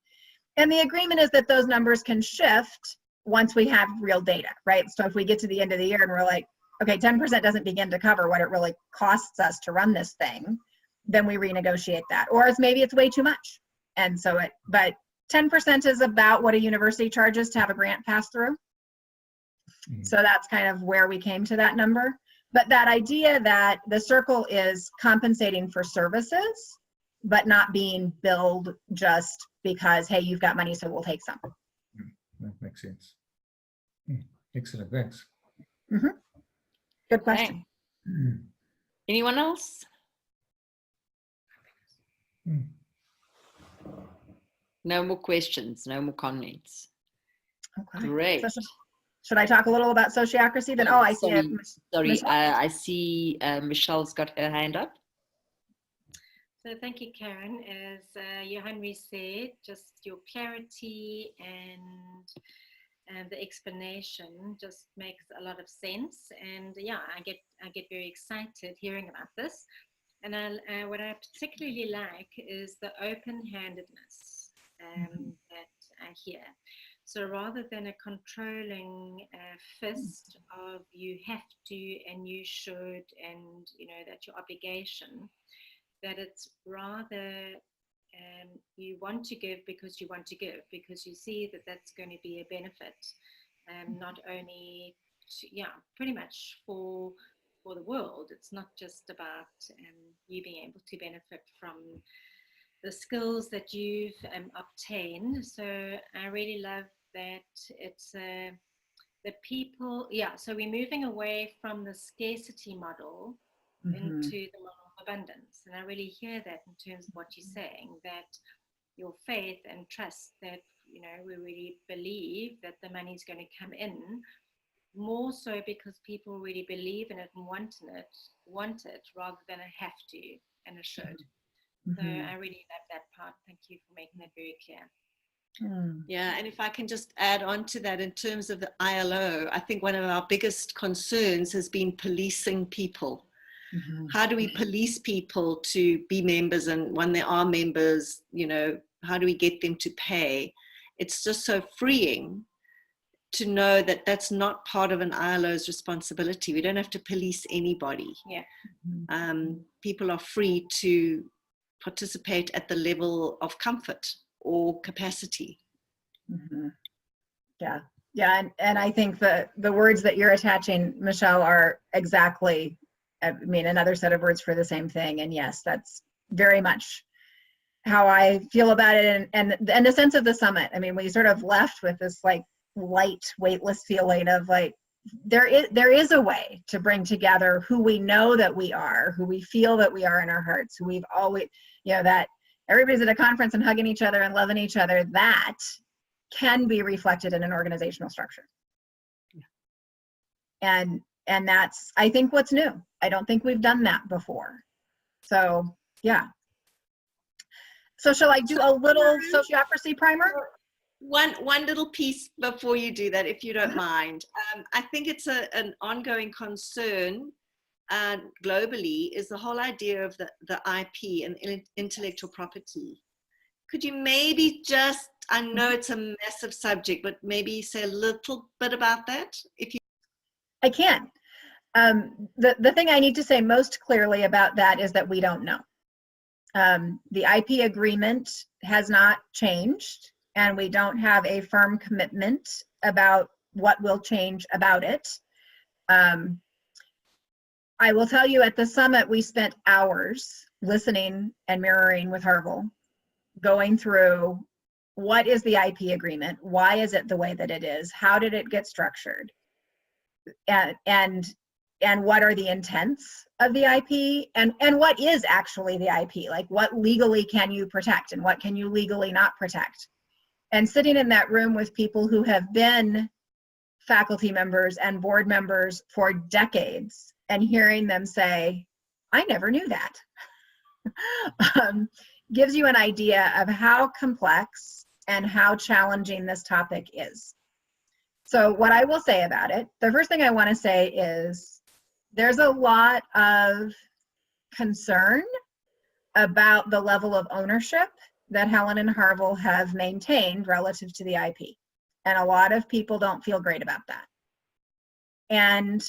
And the agreement is that those numbers can shift once we have real data, right? So if we get to the end of the year and we're like, okay, 10% doesn't begin to cover what it really costs us to run this thing, then we renegotiate that. Or maybe it's way too much. And so but 10% is about what a university charges to have a grant pass through. So that's kind of where we came to that number. But that idea that the circle is compensating for services, but not being billed just because, hey, you've got money, so we'll take some. That makes sense. Excellent, thanks. Good question. Anyone else? No more questions, no more comments. Okay. Great. So should I talk a little about sociocracy then? Oh, I see it. Sorry, Michelle? I see Michelle's got her hand up. So thank you, Karen. As Johanri said, just your clarity and the explanation just makes a lot of sense. And yeah, I get very excited hearing about this. And what I particularly like is the open-handedness that I hear. So rather than a controlling fist of you have to and you should and that's your obligation, that it's rather you want to give because you want to give, because you see that that's going to be a benefit, not only pretty much for the world. It's not just about you being able to benefit from the skills that you've obtained. So I really love that it's the people, so we're moving away from the scarcity model into the model of abundance. And I really hear that in terms of what you're saying, that your faith and trust that, we really believe that the money's going to come in, more so because people really believe in it and want it rather than a have to and a should. So I really love that part. Thank you for making that very clear. Yeah, and if I can just add on to that, in terms of the ILO, I think one of our biggest concerns has been policing people. How do we police people to be members, and when they are members, how do we get them to pay? It's just so freeing to know that that's not part of an ILO's responsibility. We don't have to police anybody. Yeah. People are free to participate at the level of comfort or capacity. Yeah, and I think the words that you're attaching, Michelle, are exactly, another set of words for the same thing. And yes, that's very much how I feel about it, and the sense of the summit. We sort of left with this like light, weightless feeling of like there is a way to bring together who we know that we are, who we feel that we are in our hearts, who we've always, that everybody's at a conference and hugging each other and loving each other. That can be reflected in an organizational structure. And that's, I think, what's new. I don't think we've done that before. So yeah. So shall I do a little sociocracy primer? One little piece before you do that, if you don't mind. I think it's an ongoing concern globally, is the whole idea of the IP and intellectual property. Could you maybe just, I know it's a massive subject, but maybe say a little bit about that? I can. The thing I need to say most clearly about that is that we don't know. The IP agreement has not changed, and we don't have a firm commitment about what will change about it. I will tell you, at the summit, we spent hours listening and mirroring with Harville, going through what is the IP agreement, why is it the way that it is, how did it get structured, and what are the intents of the IP, and what is actually the IP, like what legally can you protect and what can you legally not protect. And sitting in that room with people who have been faculty members and board members for decades and hearing them say, I never knew that, gives you an idea of how complex and how challenging this topic is. So what I will say about it, the first thing I want to say is there's a lot of concern about the level of ownership that Helen and Harville have maintained relative to the IP. And a lot of people don't feel great about that. And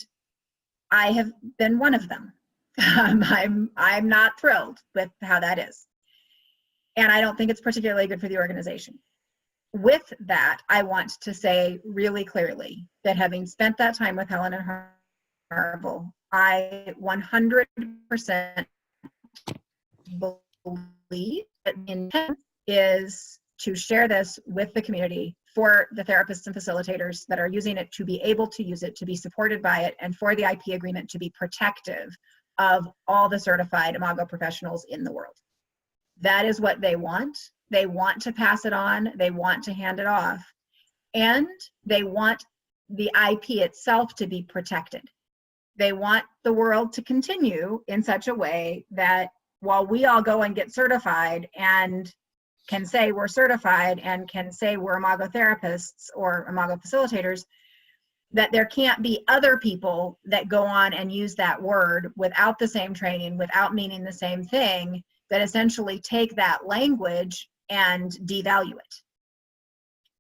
I have been one of them. I'm not thrilled with how that is. And I don't think it's particularly good for the organization. With that, I want to say really clearly that having spent that time with Helen and Harville, I 100% believe that the intent is to share this with the community for the therapists and facilitators that are using it to be able to use it, to be supported by it, and for the IP agreement to be protective of all the certified Imago professionals in the world. That is what they want. They want to pass it on. They want to hand it off. And they want the IP itself to be protected. They want the world to continue in such a way that while we all go and get certified and can say we're certified and can say we're Imago therapists or Imago facilitators, that there can't be other people that go on and use that word without the same training, without meaning the same thing, that essentially take that language and devalue it.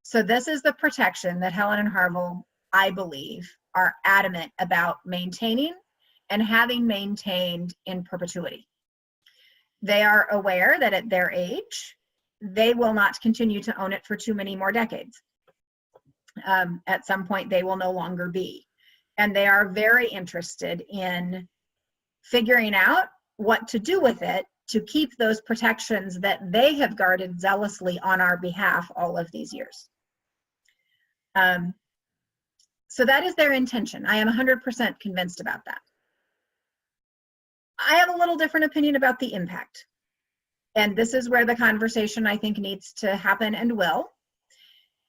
So this is the protection that Helen and Harville, I believe, are adamant about maintaining and having maintained in perpetuity. They are aware that at their age, they will not continue to own it for too many more decades. At some point, they will no longer be. And they are very interested in figuring out what to do with it to keep those protections that they have guarded zealously on our behalf all of these years. So that is their intention. I am 100% convinced about that. I have a little different opinion about the impact. And this is where the conversation, I think, needs to happen and will.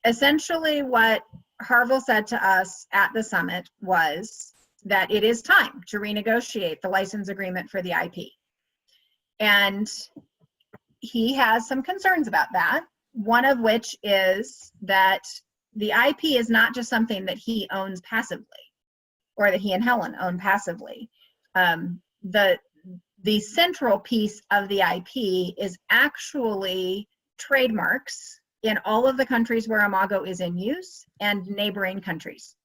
Essentially, what Harville said to us at the summit was that it is time to renegotiate the license agreement for the IP. And he has some concerns about that, one of which is that the IP is not just something that he owns passively, or that he and Helen own passively. The central piece of the IP is actually trademarks in all of the countries where Imago is in use and neighboring countries.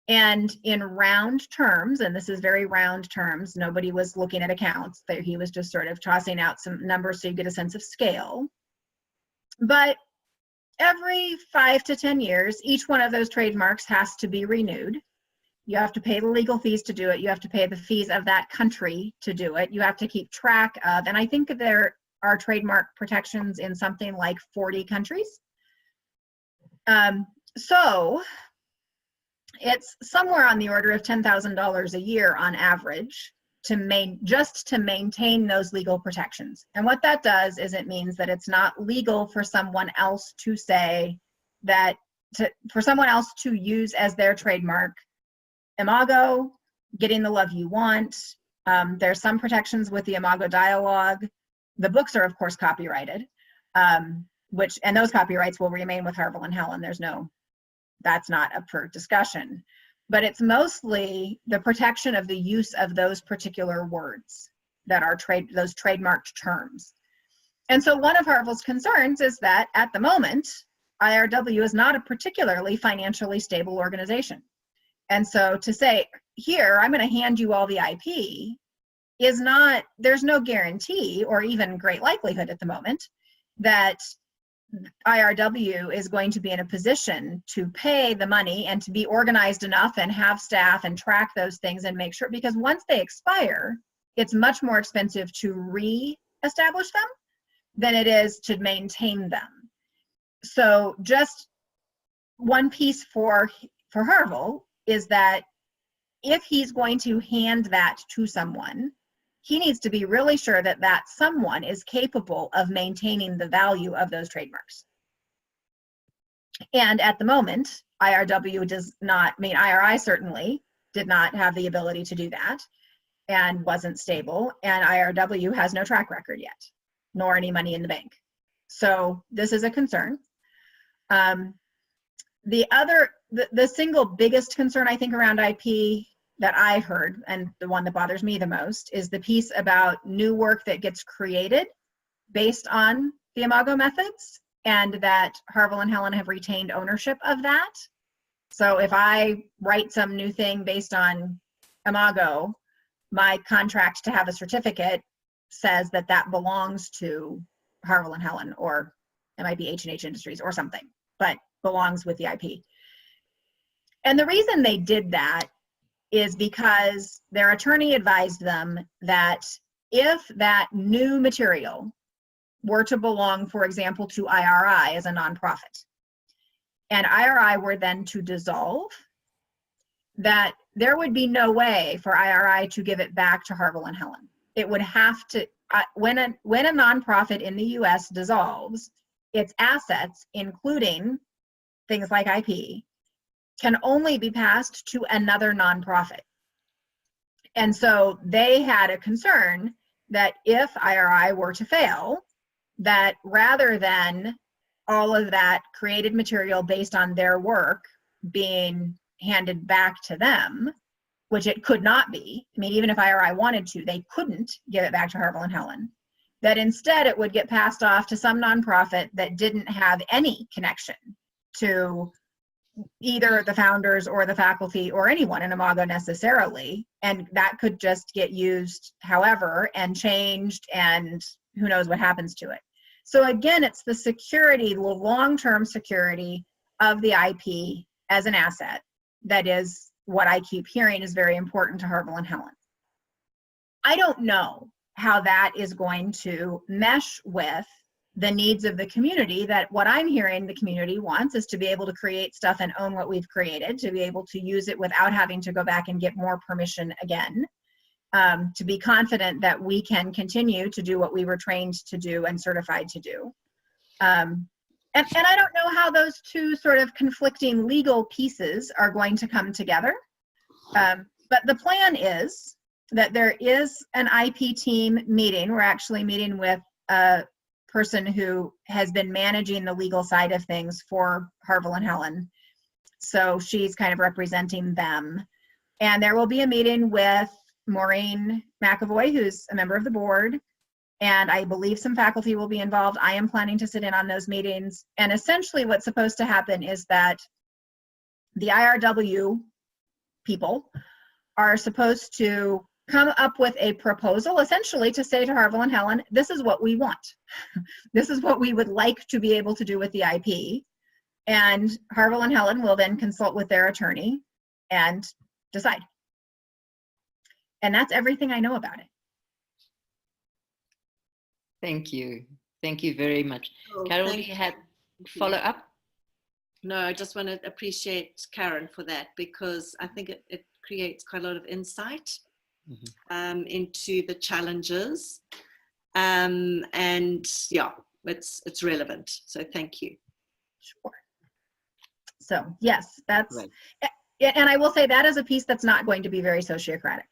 And in round terms, and this is very round terms, nobody was looking at accounts, but he was just sort of tossing out some numbers so you get a sense of scale. But every 5 to 10 years, each one of those trademarks has to be renewed. You have to pay the legal fees to do it. You have to pay the fees of that country to do it. You have to keep track of, and I think there are trademark protections in something like 40 countries. So it's somewhere on the order of $10,000 a year on average just to maintain those legal protections. And what that does is it means that it's not legal for someone else to say that, for someone else to use as their trademark Imago, Getting the Love You Want. There's some protections with the Imago dialogue. The books are, of course, copyrighted, and those copyrights will remain with Harville and Helen. That's not up for discussion. But it's mostly the protection of the use of those particular words that are those trademarked terms. And so one of Harville's concerns is that at the moment, IRW is not a particularly financially stable organization. And so to say, here, I'm going to hand you all the IP there's no guarantee or even great likelihood at the moment that IRW is going to be in a position to pay the money and to be organized enough and have staff and track those things and make sure, because once they expire, it's much more expensive to re-establish them than it is to maintain them. So just one piece for Harville is that if he's going to hand that to someone, he needs to be really sure that that someone is capable of maintaining the value of those trademarks. And at the moment, IRW does not, IRI certainly did not have the ability to do that and wasn't stable, and IRW has no track record yet, nor any money in the bank. So this is a concern. The single biggest concern, I think, around IP that I heard, and the one that bothers me the most, is the piece about new work that gets created based on the Imago methods, and that Harville and Helen have retained ownership of that. So if I write some new thing based on Imago, my contract to have a certificate says that that belongs to Harville and Helen, or it might be H&H Industries or something, but belongs with the IP. And the reason they did that is because their attorney advised them that if that new material were to belong, for example, to IRI as a nonprofit, and IRI were then to dissolve, that there would be no way for IRI to give it back to Harville and Helen. It would have to, when a nonprofit in the US dissolves, its assets, including things like IP, can only be passed to another nonprofit. And so they had a concern that if IRI were to fail, that rather than all of that created material based on their work being handed back to them, which it could not be, I mean, even if IRI wanted to, they couldn't give it back to Harville and Helen, that instead it would get passed off to some nonprofit that didn't have any connection to either the founders or the faculty or anyone in Imago necessarily, and that could just get used however and changed, and who knows what happens to it. So again, it's the security, the long-term security of the IP as an asset that is what I keep hearing is very important to Harville and Helen. I don't know how that is going to mesh with the needs of the community. That what I'm hearing the community wants is to be able to create stuff and own what we've created, to be able to use it without having to go back and get more permission again, to be confident that we can continue to do what we were trained to do and certified to do. And I don't know how those two sort of conflicting legal pieces are going to come together. But the plan is that there is an IP team meeting. We're actually meeting with a person who has been managing the legal side of things for Harville and Helen. So she's kind of representing them. And there will be a meeting with Maureen McAvoy, who's a member of the board. And I believe some faculty will be involved. I am planning to sit in on those meetings. And essentially what's supposed to happen is that the IRW people are supposed to come up with a proposal, essentially to say to Harville and Helen, this is what we want. This is what we would like to be able to do with the IP. And Harville and Helen will then consult with their attorney and decide. And that's everything I know about it. Thank you. Thank you very much. Oh, Carol, thank you had follow up? No, I just want to appreciate Karen for that, because I think it creates quite a lot of insight into the challenges. And yeah, it's relevant. So thank you. Sure. So yes, that's, Right. And I will say that is a piece that's not going to be very sociocratic.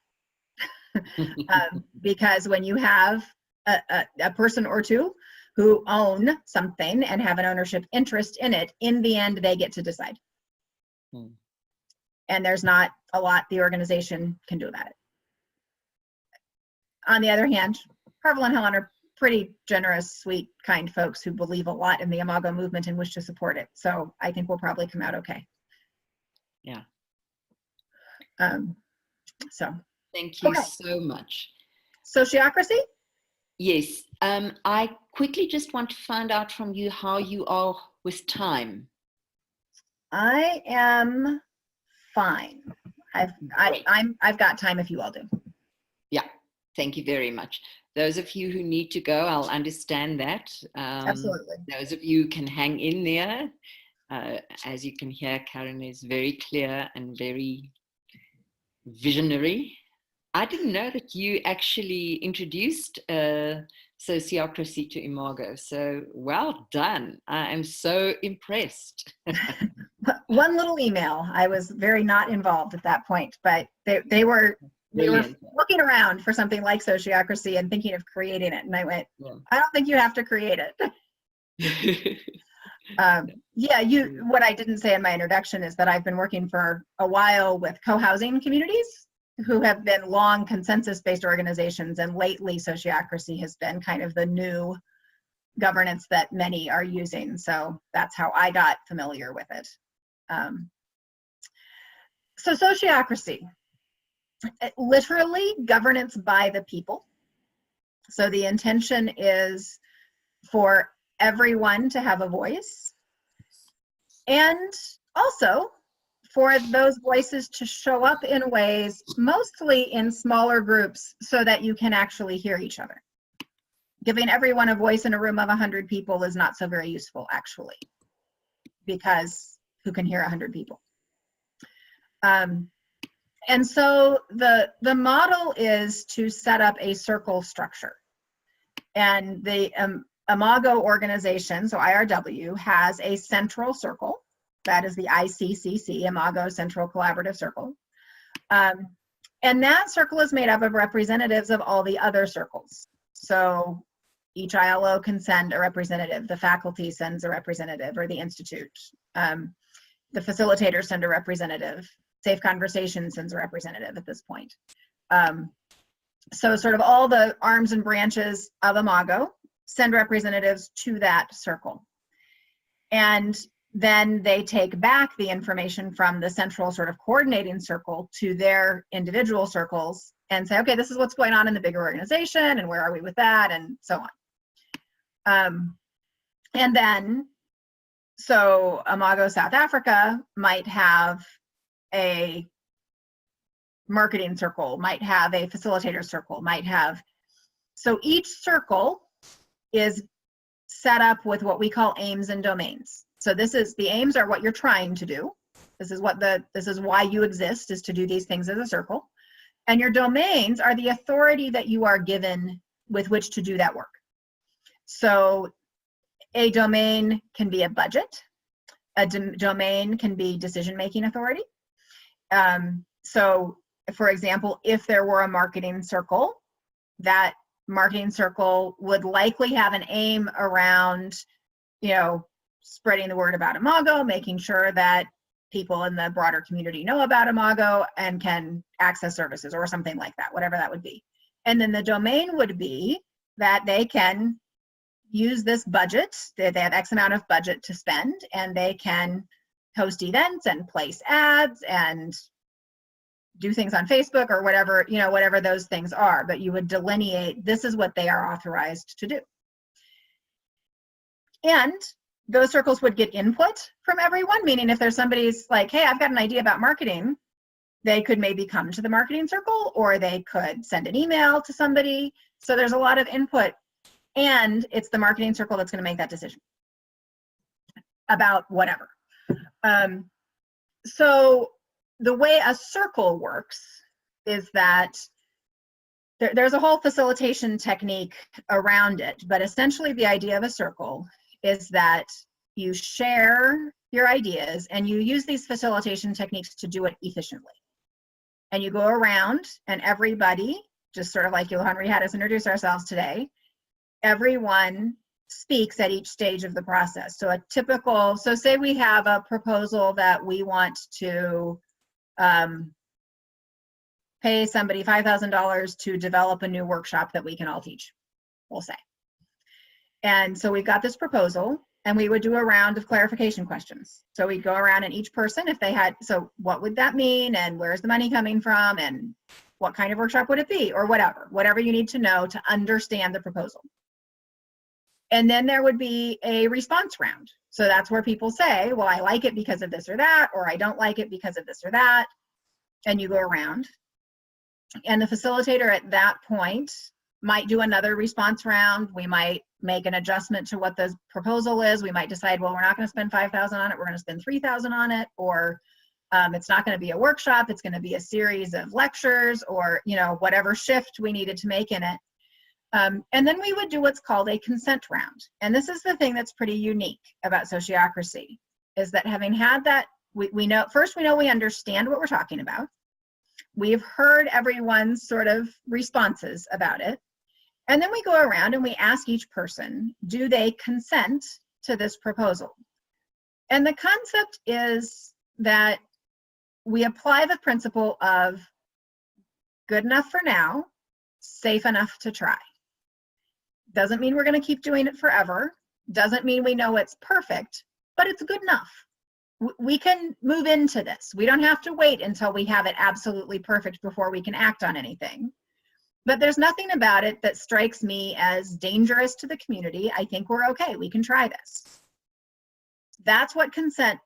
Because when you have a person or two who own something and have an ownership interest in it, in the end, they get to decide. And there's not a lot the organization can do about it. On the other hand, Harville and Helen are pretty generous, sweet, kind folks who believe a lot in the Imago movement and wish to support it. So I think we'll probably come out okay. Yeah. So. Thank you Okay. so much. Sociocracy? Yes. I quickly just want to find out from you how you are with time. I am fine. I've got time if you all do. Yeah. Thank you very much. Those of you who need to go, I'll understand that. Absolutely. Those of you who can hang in there, as you can hear, Karen is very clear and very visionary. I didn't know that you actually introduced sociocracy to Imago, so well done. I am so impressed. One little email. I was very not involved at that point, but they were looking around for something like sociocracy and thinking of creating it, and I went, yeah. I don't think you have to create it. Yeah, what I didn't say in my introduction is that I've been working for a while with co-housing communities who have been long consensus-based organizations, and lately sociocracy has been kind of the new governance that many are using. So that's how I got familiar with it. So sociocracy. literally governance by the people. So the intention is for everyone to have a voice, and also for those voices to show up in ways, mostly in smaller groups, so that you can actually hear each other. Giving everyone a voice in a room of 100 people is not so very useful, actually, because who can hear 100 people? And so the model is to set up a circle structure. And the Imago organization, so IRW, has a central circle. That is the ICCC, Imago Central Collaborative Circle. And that circle is made up of representatives of all the other circles. So each ILO can send a representative, the faculty sends a representative, or the institute. The facilitators send a representative. Safe Conversation sends a representative at this point. So sort of all the arms and branches of Imago send representatives to that circle. And then they take back the information from the central sort of coordinating circle to their individual circles and say, okay, this is what's going on in the bigger organization, and where are we with that, and so on. And then, so Imago South Africa might have a marketing circle, might have a facilitator circle, might have, so each circle is set up with what we call aims and domains. So this is, the aims are what you're trying to do. This is what this is why you exist, is to do these things as a circle. And your domains are the authority that you are given with which to do that work. So a domain can be a budget. A domain can be decision-making authority. So for example, if there were a marketing circle, that marketing circle would likely have an aim around, you know, spreading the word about Imago, making sure that people in the broader community know about Imago and can access services or something like that, whatever that would be. And then the domain would be that they can use this budget, they have X amount of budget to spend, and they can host events and place ads and do things on Facebook or whatever, you know, whatever those things are, but you would delineate, this is what they are authorized to do. And those circles would get input from everyone, meaning if there's somebody's like, hey, I've got an idea about marketing, they could maybe come to the marketing circle, or they could send an email to somebody. So there's a lot of input, and it's the marketing circle that's going to make that decision about whatever. So the way a circle works is that there's a whole facilitation technique around it, but essentially the idea of a circle is that you share your ideas and you use these facilitation techniques to do it efficiently. And you go around and everybody, just sort of like Henry had us introduce ourselves today, everyone speaks at each stage of the process. So a typical, so say we have a proposal that we want to pay somebody $5,000 to develop a new workshop that we can all teach, we'll say. And so we've got this proposal, and we would do a round of clarification questions. So we'd go around, and each person, if they had, so what would that mean, and where's the money coming from, and what kind of workshop would it be, or whatever you need to know to understand the proposal. And then there would be a response round. So that's where people say, well, I like it because of this or that, or I don't like it because of this or that. And you go around. And the facilitator at that point might do another response round. We might make an adjustment to what the proposal is. We might decide, well, we're not going to spend $5,000 on it. We're going to spend $3,000 on it. Or it's not going to be a workshop. It's going to be a series of lectures, or, you know, whatever shift we needed to make in it. And then we would do what's called a consent round. And this is the thing that's pretty unique about sociocracy, is that having had that, we know, first we know we understand what we're talking about. We've heard everyone's sort of responses about it. And then we go around and we ask each person, do they consent to this proposal? And the concept is that we apply the principle of good enough for now, safe enough to try. Doesn't mean we're going to keep doing it forever. Doesn't mean we know it's perfect, but it's good enough. we can move into this. We don't have to wait until we have it absolutely perfect before we can act on anything. But there's nothing about it that strikes me as dangerous to the community. I think we're okay. We can try this. That's what consent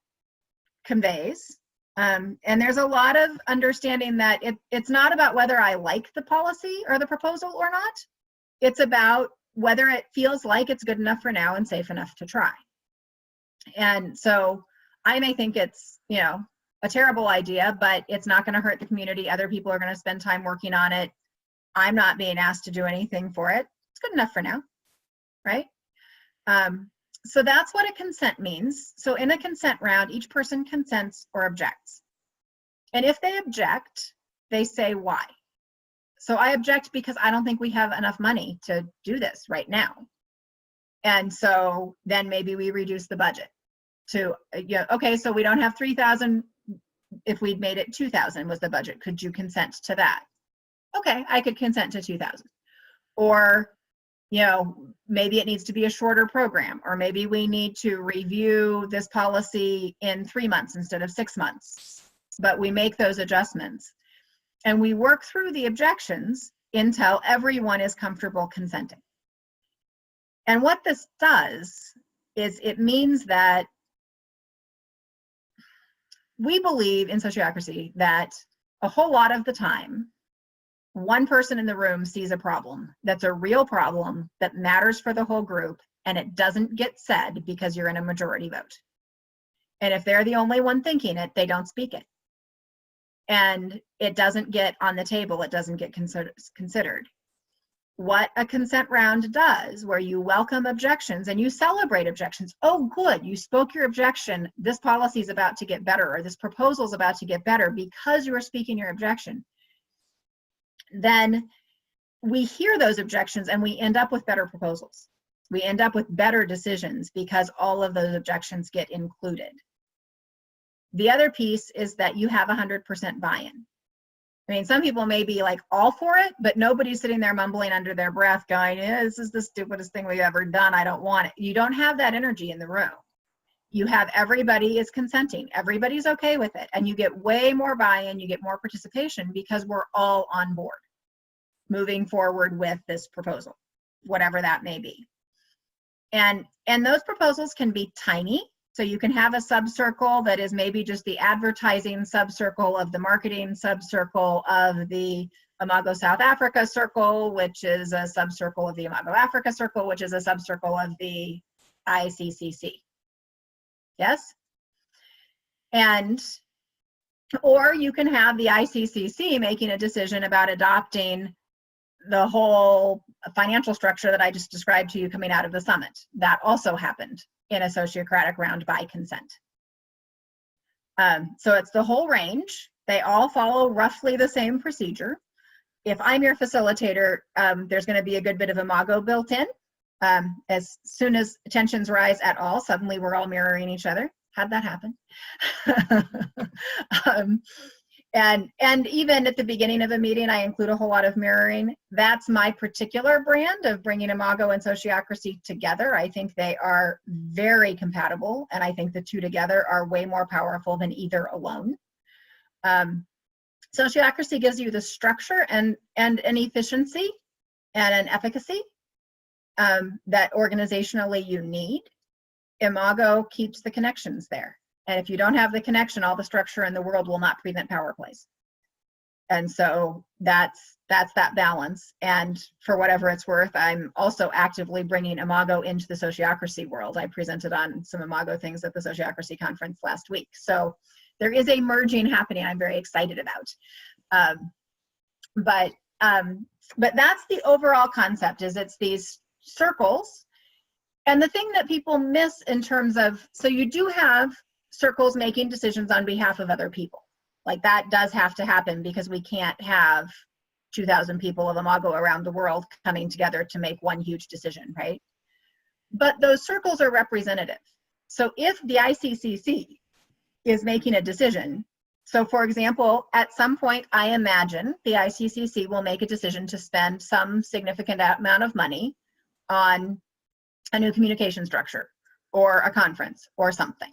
conveys. And there's a lot of understanding that it's not about whether I like the policy or the proposal or not. It's about whether it feels like it's good enough for now and safe enough to try. And so I may think it's, you know, a terrible idea, but it's not going to hurt the community. Other people are going to spend time working on it. I'm not being asked to do anything for it. It's good enough for now, right? So that's what a consent means. So in a consent round, each person consents or objects. And if they object, they say why. So I object because I don't think we have enough money to do this right now. And so then maybe we reduce the budget to, you know, okay, so we don't have 3,000. If we'd made it 2,000 was the budget, could you consent to that? Okay, I could consent to 2,000. Or, you know, maybe it needs to be a shorter program, or maybe we need to review this policy in 3 months instead of 6 months. But we make those adjustments and we work through the objections until everyone is comfortable consenting. And what this does is it means that we believe in sociocracy that a whole lot of the time, one person in the room sees a problem that's a real problem that matters for the whole group, and it doesn't get said because you're in a majority vote. And if they're the only one thinking it, they don't speak it. And it doesn't get on the table, it doesn't get considered. What a consent round does, where you welcome objections and you celebrate objections. Oh, good, you spoke your objection. This policy is about to get better, or this proposal is about to get better because you are speaking your objection. Then we hear those objections and we end up with better proposals. We end up with better decisions because all of those objections get included. The other piece is that you have 100% buy-in. I mean, some people may be like all for it, but nobody's sitting there mumbling under their breath going, this is the stupidest thing we've ever done. I don't want it. You don't have that energy in the room. You have everybody is consenting. Everybody's okay with it. And you get way more buy-in, you get more participation because we're all on board moving forward with this proposal, whatever that may be. And those proposals can be tiny. So you can have a subcircle that is maybe just the advertising subcircle of the marketing subcircle of the Imago South Africa circle, which is a subcircle of the Imago Africa circle, which is a subcircle of the ICCC. Yes? Or you can have the ICCC making a decision about adopting the whole financial structure that I just described to you coming out of the summit. That also happened in a sociocratic round by consent. So it's the whole range. They all follow roughly the same procedure. If I'm your facilitator, there's going to be a good bit of Imago built in. As soon as tensions rise at all, suddenly we're all mirroring each other. How'd that happen? And even at the beginning of a meeting, I include a whole lot of mirroring. That's my particular brand of bringing Imago and sociocracy together. I think they are very compatible, and I think the two together are way more powerful than either alone. Sociocracy gives you the structure and an efficiency and an efficacy that organizationally you need. Imago keeps the connections there. And if you don't have the connection, all the structure in the world will not prevent power plays. And so that's that balance. And for whatever it's worth, I'm also actively bringing Imago into the sociocracy world. I presented on some Imago things at the sociocracy conference last week. So there is a merging happening I'm very excited about. But that's the overall concept, is it's these circles. And the thing that people miss in terms of, so you do have circles making decisions on behalf of other people. Like that does have to happen because we can't have 2,000 people of Imago around the world coming together to make one huge decision, right? But those circles are representative. So if the ICCC is making a decision, so for example, at some point, I imagine the ICCC will make a decision to spend some significant amount of money on a new communication structure or a conference or something.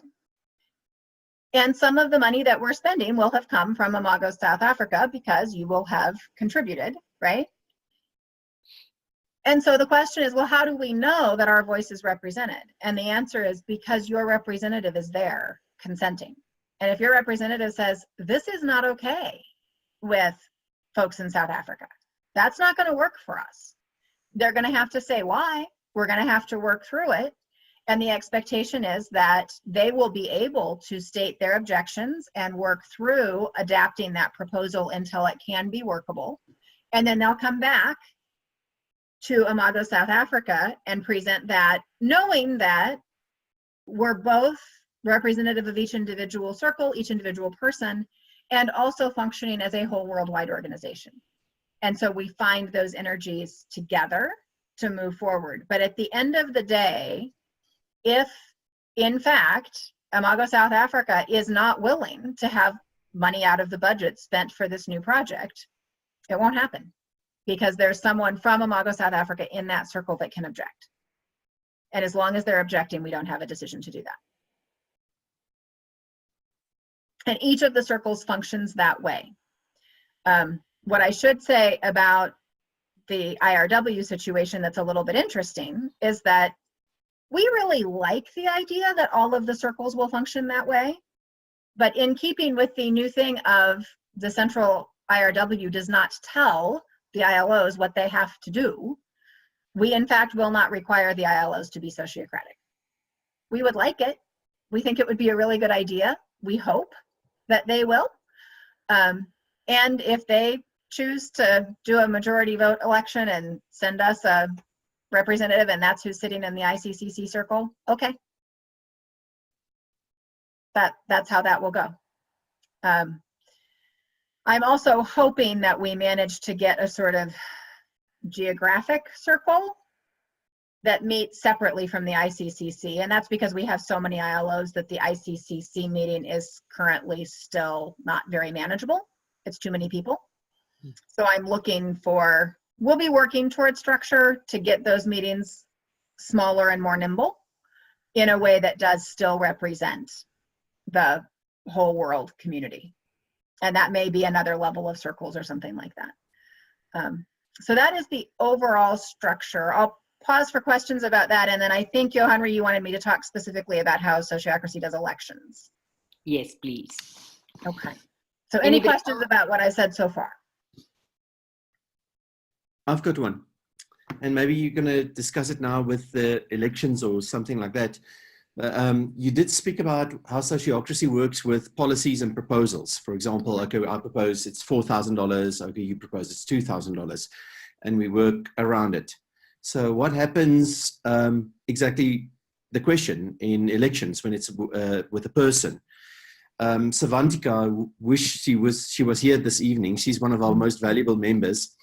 And some of the money that we're spending will have come from Imago South Africa because you will have contributed, right? And so the question is, well, how do we know that our voice is represented? And the answer is because your representative is there consenting. And if your representative says, this is not okay with folks in South Africa, that's not going to work for us. They're going to have to say why. We're going to have to work through it. And the expectation is that they will be able to state their objections and work through adapting that proposal until it can be workable. And then they'll come back to Imago South Africa and present that, knowing that we're both representative of each individual circle, each individual person, and also functioning as a whole worldwide organization. And so we find those energies together to move forward. But at the end of the day, if in fact Imago South Africa is not willing to have money out of the budget spent for this new project, it won't happen, because there's someone from Imago South Africa in that circle that can object. And as long as they're objecting, we don't have a decision to do that. And each of the circles functions that way. What I should say about the IRW situation that's a little bit interesting is that we really like the idea that all of the circles will function that way. But in keeping with the new thing of the central IRW does not tell the ILOs what they have to do, we in fact will not require the ILOs to be sociocratic. We would like it. We think it would be a really good idea. We hope that they will. And if they choose to do a majority vote election and send us a representative and that's who's sitting in the ICCC circle, okay. That's how that will go. I'm also hoping that we manage to get a sort of geographic circle that meets separately from the ICCC. And that's because we have so many ILOs that the ICCC meeting is currently still not very manageable. It's too many people. So I'm looking for, we'll be working toward structure to get those meetings smaller and more nimble in a way that does still represent the whole world community. And that may be another level of circles or something like that. So that is the overall structure. I'll pause for questions about that. And then I think, Johanri, you wanted me to talk specifically about how sociocracy does elections. Yes, please. Okay. So any questions about what I said so far? I've got one. And maybe you're going to discuss it now with the elections or something like that. You did speak about how sociocracy works with policies and proposals. For example, okay, I propose it's $4,000. Okay, you propose it's $2,000, and we work around it. So what happens, exactly the question in elections when it's with a person? Savantika, wish she was here this evening. She's one of our most valuable members.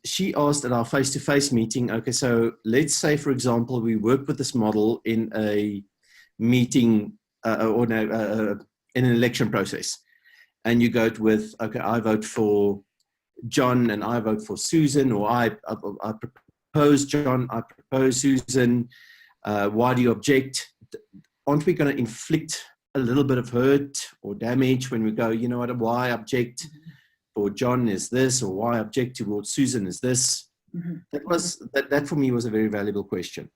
She asked at our face-to-face meeting, okay, so let's say, for example, we work with this model in a meeting in an election process, and you go with, okay, I vote for John and I vote for Susan, or I propose John, I propose Susan, why do you object? Aren't we going to inflict a little bit of hurt or damage when we go, you know what, why object? For John is this, or why object towards Susan is this? Mm-hmm. That for me was a very valuable question.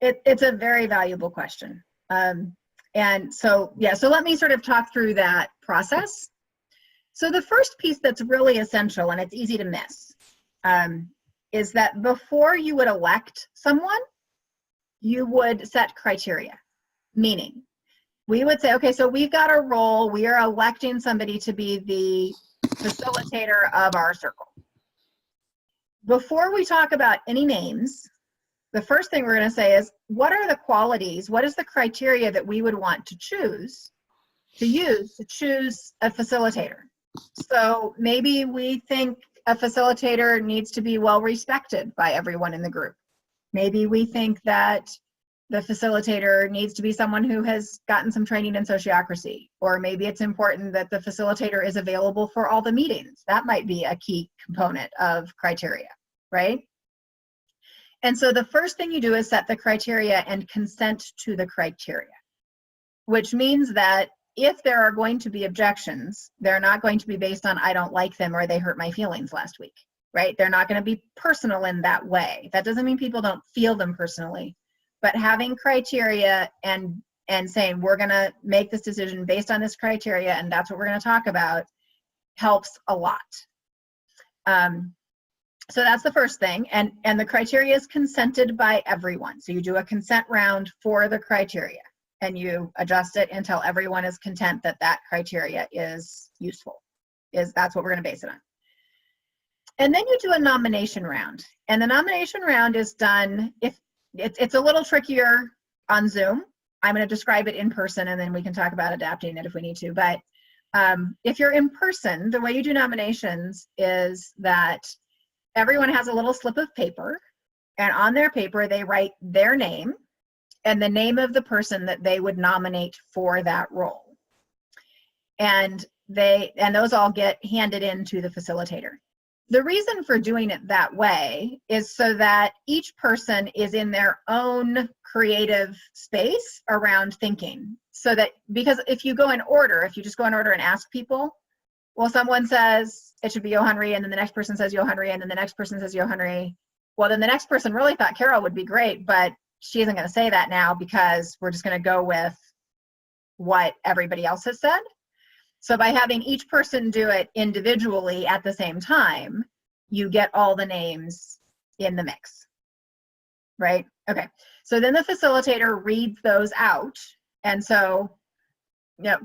It's a very valuable question. And so, yeah, so let me sort of talk through that process. So the first piece that's really essential, and it's easy to miss, is that before you would elect someone, you would set criteria, meaning we would say, okay, so we've got a role, we are electing somebody to be the facilitator of our circle. Before we talk about any names, the first thing we're going to say is, what are the qualities, what is the criteria that we would want to choose to choose a facilitator? So maybe we think a facilitator needs to be well respected by everyone in the group. Maybe we think that the facilitator needs to be someone who has gotten some training in sociocracy, or maybe it's important that the facilitator is available for all the meetings. That might be a key component of criteria, right? And so the first thing you do is set the criteria and consent to the criteria. which means that if there are going to be objections, they're not going to be based on I don't like them or they hurt my feelings last week, right? They're not going to be personal in that way. That doesn't mean people don't feel them personally, but having criteria and saying we're going to make this decision based on this criteria and that's what we're going to talk about helps a lot. So that's the first thing, and the criteria is consented by everyone. So you do a consent round for the criteria, and you adjust it until everyone is content that that criteria is useful. That's what we're going to base it on. And then you do a nomination round, and the nomination round is done if it's a little trickier on Zoom. I'm going to describe it in person, and then we can talk about adapting it if we need to. But if you're in person, the way you do nominations is that everyone has a little slip of paper, and on their paper they write their name and the name of the person that they would nominate for that role. And those all get handed in to the facilitator. The reason for doing it that way is so that each person is in their own creative space around thinking. So that, because if you go in order, if you just go in order and ask people, well, someone says it should be Johanri, and then the next person says Johanri, and then the next person says Johanri. Well, then the next person really thought Carol would be great, but she isn't going to say that now because we're just going to go with what everybody else has said. So by having each person do it individually at the same time, you get all the names in the mix, right? Okay, so then the facilitator reads those out. And so,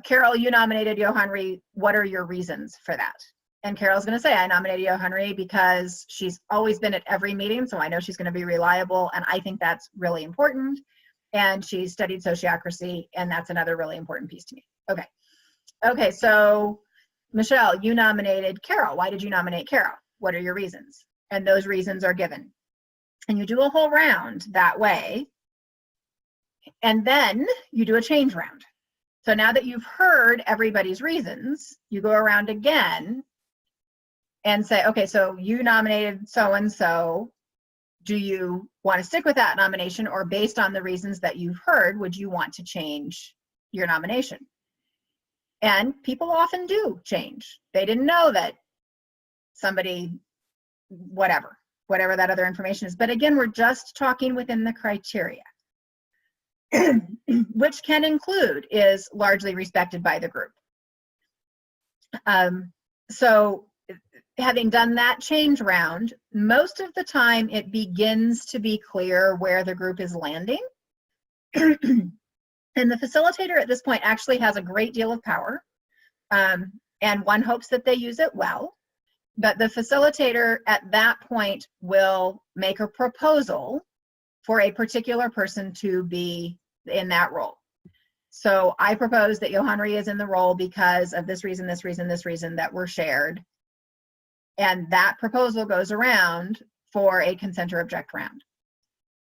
Carol, you nominated Johanri. What are your reasons for that? And Carol's going to say, I nominated Johanri because she's always been at every meeting, so I know she's going to be reliable, and I think that's really important. And she studied sociocracy, and that's another really important piece to me. Okay, so Michelle, you nominated Carol. Why did you nominate Carol? What are your reasons? And those reasons are given. And you do a whole round that way. And then you do a change round. So now that you've heard everybody's reasons, you go around again and say, okay, so you nominated so-and-so. Do you want to stick with that nomination, or based on the reasons that you've heard, would you want to change your nomination? And people often do change. They didn't know that somebody, whatever that other information is. But again, we're just talking within the criteria, which can include is largely respected by the group. So having done that change round, most of the time it begins to be clear where the group is landing. And the facilitator at this point actually has a great deal of power, and one hopes that they use it well. But the facilitator at that point will make a proposal for a particular person to be in that role. So I propose that Johanri is in the role because of this reason, this reason, this reason that were shared. And that proposal goes around for a consent or object round.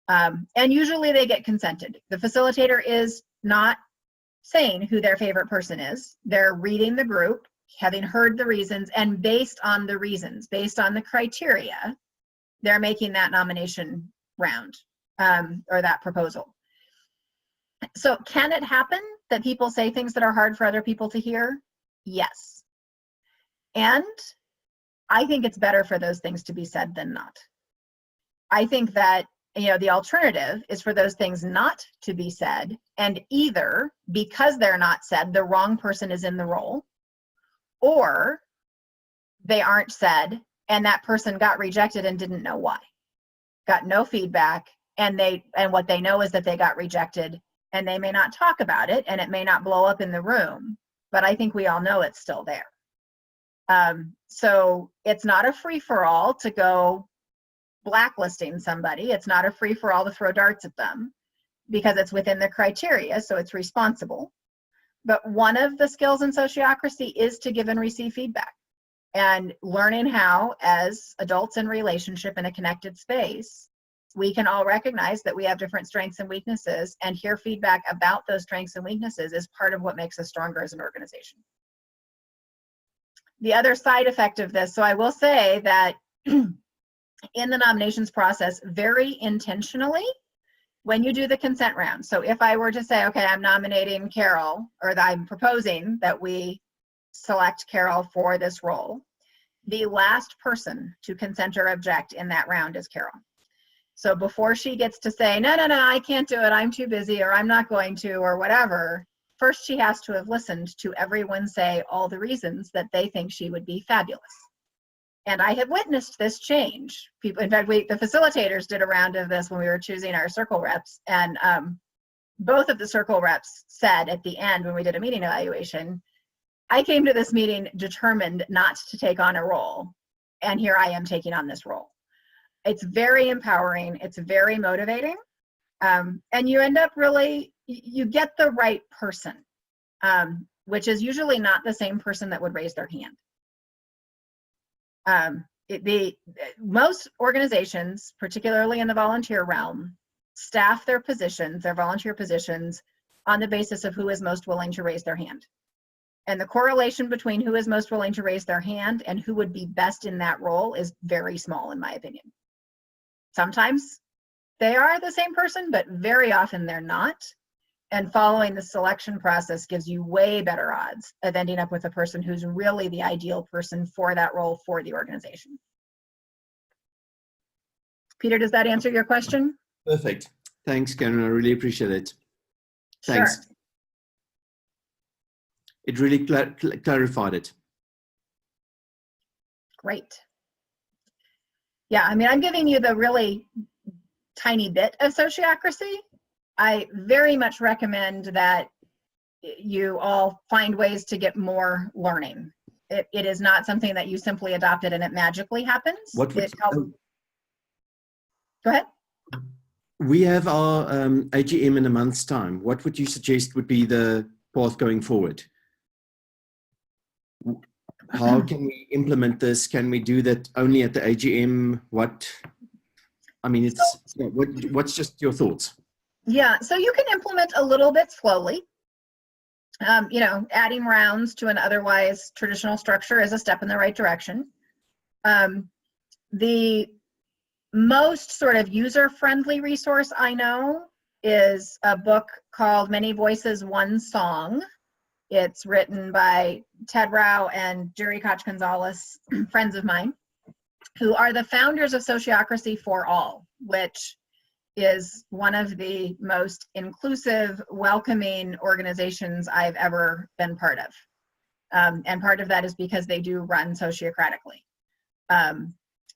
And usually they get consented. The facilitator is not saying who their favorite person is. They're reading the group, having heard the reasons, and based on the reasons, based on the criteria, they're making that nomination round or that proposal. So can it happen that people say things that are hard for other people to hear? Yes. And I think it's better for those things to be said than not. I think that, the alternative is for those things not to be said, and either because they're not said, the wrong person is in the role, or they aren't said and that person got rejected and didn't know why. Got no feedback, and what they know is that they got rejected, and they may not talk about it and it may not blow up in the room, but I think we all know it's still there. So it's not a free-for-all to go blacklisting somebody. It's not a free-for-all to throw darts at them, because it's within the criteria, so it's responsible. But one of the skills in sociocracy is to give and receive feedback, and learning how, as adults in relationship in a connected space, we can all recognize that we have different strengths and weaknesses, and hear feedback about those strengths and weaknesses is part of what makes us stronger as an organization. The other side effect of this, so I will say that in the nominations process, very intentionally, when you do the consent round, so if I were to say, okay, I'm nominating Carol, or that I'm proposing that we select Carol for this role, the last person to consent or object in that round is Carol. So before she gets to say, no, I can't do it, I'm too busy, or I'm not going to, or whatever, first she has to have listened to everyone say all the reasons that they think she would be fabulous. And I have witnessed this change. People, in fact, the facilitators did a round of this when we were choosing our circle reps, and both of the circle reps said at the end when we did a meeting evaluation, I came to this meeting determined not to take on a role, and here I am taking on this role. It's very empowering, it's very motivating, and you end up really, you get the right person, which is usually not the same person that would raise their hand. Most organizations, particularly in the volunteer realm, staff their positions, their volunteer positions, on the basis of who is most willing to raise their hand. And the correlation between who is most willing to raise their hand and who would be best in that role is very small, in my opinion. Sometimes they are the same person, but very often they're not. And following the selection process gives you way better odds of ending up with a person who's really the ideal person for that role for the organization. Peter, does that answer your question? Perfect. Thanks, Karen. I really appreciate it. Thanks. Sure. It really clarified it. Great. Yeah, I mean, I'm giving you the really tiny bit of sociocracy. I very much recommend that you all find ways to get more learning. It is not something that you simply adopted and it magically happens. What would, Go ahead. we have our AGM in a month's time. What would you suggest would be the path going forward? How can we implement this? Can we do that only at the AGM? What, I mean, it's, what's just your thoughts? Yeah, so you can implement a little bit slowly. You know, adding rounds to an otherwise traditional structure is a step in the right direction. The most sort of user-friendly resource I know is a book called Many Voices, One Song. It's written by Ted Rao and Jerry Koch-Gonzalez, friends of mine, who are the founders of Sociocracy for All, which is one of the most inclusive, welcoming organizations I've ever been part of. And part of that is because they do run sociocratically.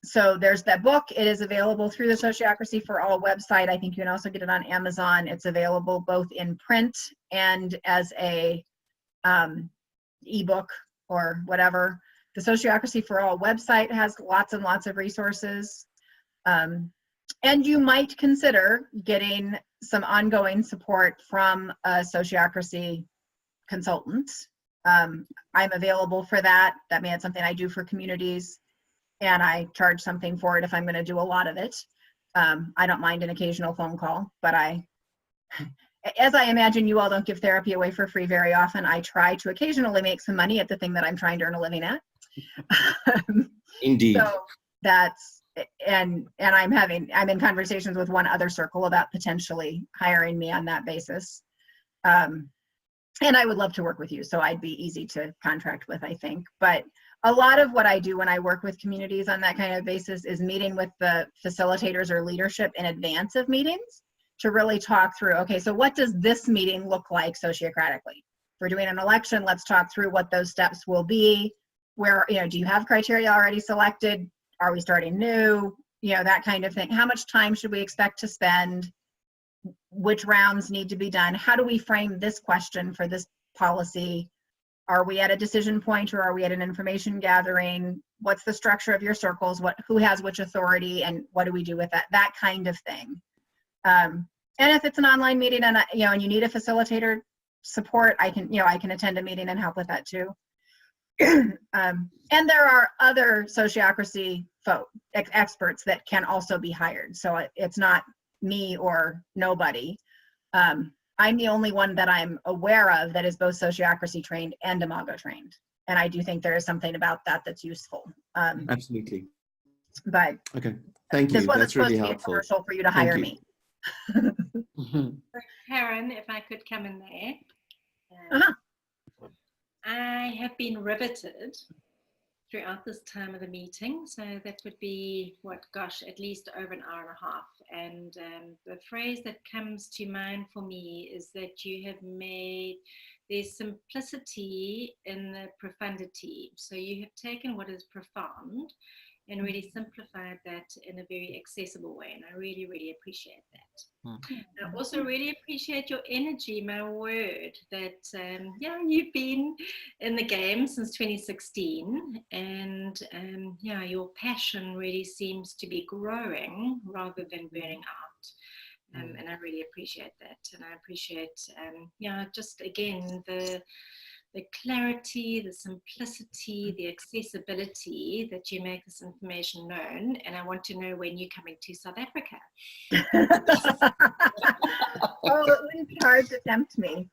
So there's that book. It is available through the Sociocracy for All website. I think you can also get it on Amazon. It's available both in print and as a ebook or whatever. The Sociocracy for All website has lots and lots of resources. And you might consider getting some ongoing support from a Sociocracy consultant. I'm available for that. That means it's something I do for communities, and I charge something for it if I'm going to do a lot of it. I don't mind an occasional phone call, but as I imagine you all don't give therapy away for free very often, I try to occasionally make some money at the thing that I'm trying to earn a living at. Indeed. So that's, and I'm in conversations with one other circle about potentially hiring me on that basis. And I would love to work with you, so I'd be easy to contract with, I think. But a lot of what I do when I work with communities on that kind of basis is meeting with the facilitators or leadership in advance of meetings to really talk through, okay, so what does this meeting look like sociocratically? If we're doing an election, let's talk through what those steps will be. Where, you know, do you have criteria already selected? Are we starting new? You know, that kind of thing. How much time should we expect to spend? Which rounds need to be done? How do we frame this question for this policy? Are we at a decision point or are we at an information gathering? What's the structure of your circles? Who has which authority, and what do we do with that? That kind of thing. And if it's an online meeting and and you need a facilitator support, I can attend a meeting and help with that too. And there are other sociocracy experts that can also be hired. So it's not me or nobody. I'm the only one that I'm aware of that is both sociocracy trained and Imago trained. And I do think there is something about that that's useful. Absolutely. But okay, thank you. This wasn't That's really supposed to be a helpful. commercial for you to hire me. Karen, if I could come in there. Uh-huh. I have been riveted throughout this time of the meeting. So that would be, what, gosh, at least over an hour and a half. And the phrase that comes to mind for me is that you have made, there's simplicity in the profundity. So you have taken what is profound and really simplified that in a very accessible way. And I really, really appreciate that. I also really appreciate your energy, my word, that, yeah, you've been in the game since 2016. And yeah, your passion really seems to be growing rather than burning out. And I really appreciate that. And I appreciate, yeah, just again, the clarity, the simplicity, the accessibility that you make this information known. And I want to know when you're coming to South Africa. Oh, it wouldn't be hard to tempt me.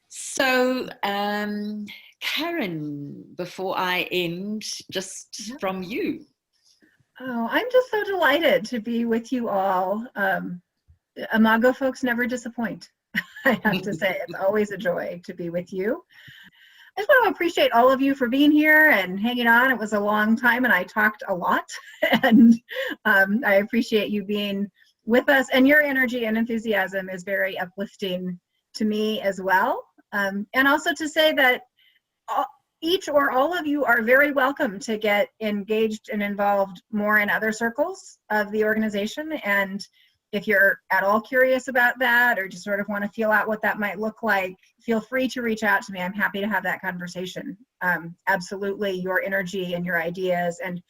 So, Karen, before I end, just from you. Oh, I'm just so delighted to be with you all. Imago folks never disappoint. I have to say, it's always a joy to be with you. I just want to appreciate all of you for being here and hanging on. It was a long time and I talked a lot, and I appreciate you being with us, and your energy and enthusiasm is very uplifting to me as well. And also to say that each or all of you are very welcome to get engaged and involved more in other circles of the organization. And if you're at all curious about that, or just sort of want to feel out what that might look like, feel free to reach out to me. I'm happy to have that conversation. Absolutely, your energy and your ideas and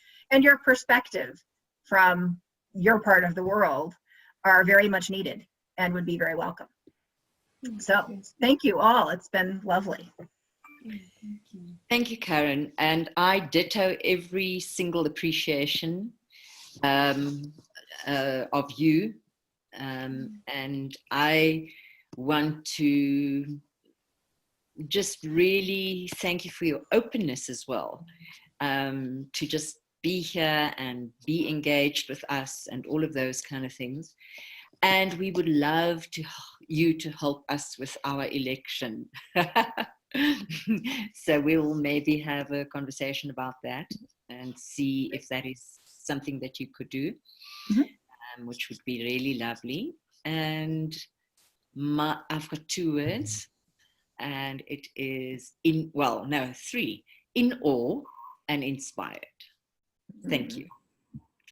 your perspective from your part of the world are very much needed and would be very welcome. So thank you all. It's been lovely. Thank you, Karen. And I ditto every single appreciation of you. And I want to just really thank you for your openness as well, to just be here and be engaged with us and all of those kind of things. And we would love you to help us with our election. So we'll maybe have a conversation about that and see if that is something that you could do, which would be really lovely. And I've got 2 words, and it is three: in awe and inspired. Thank you.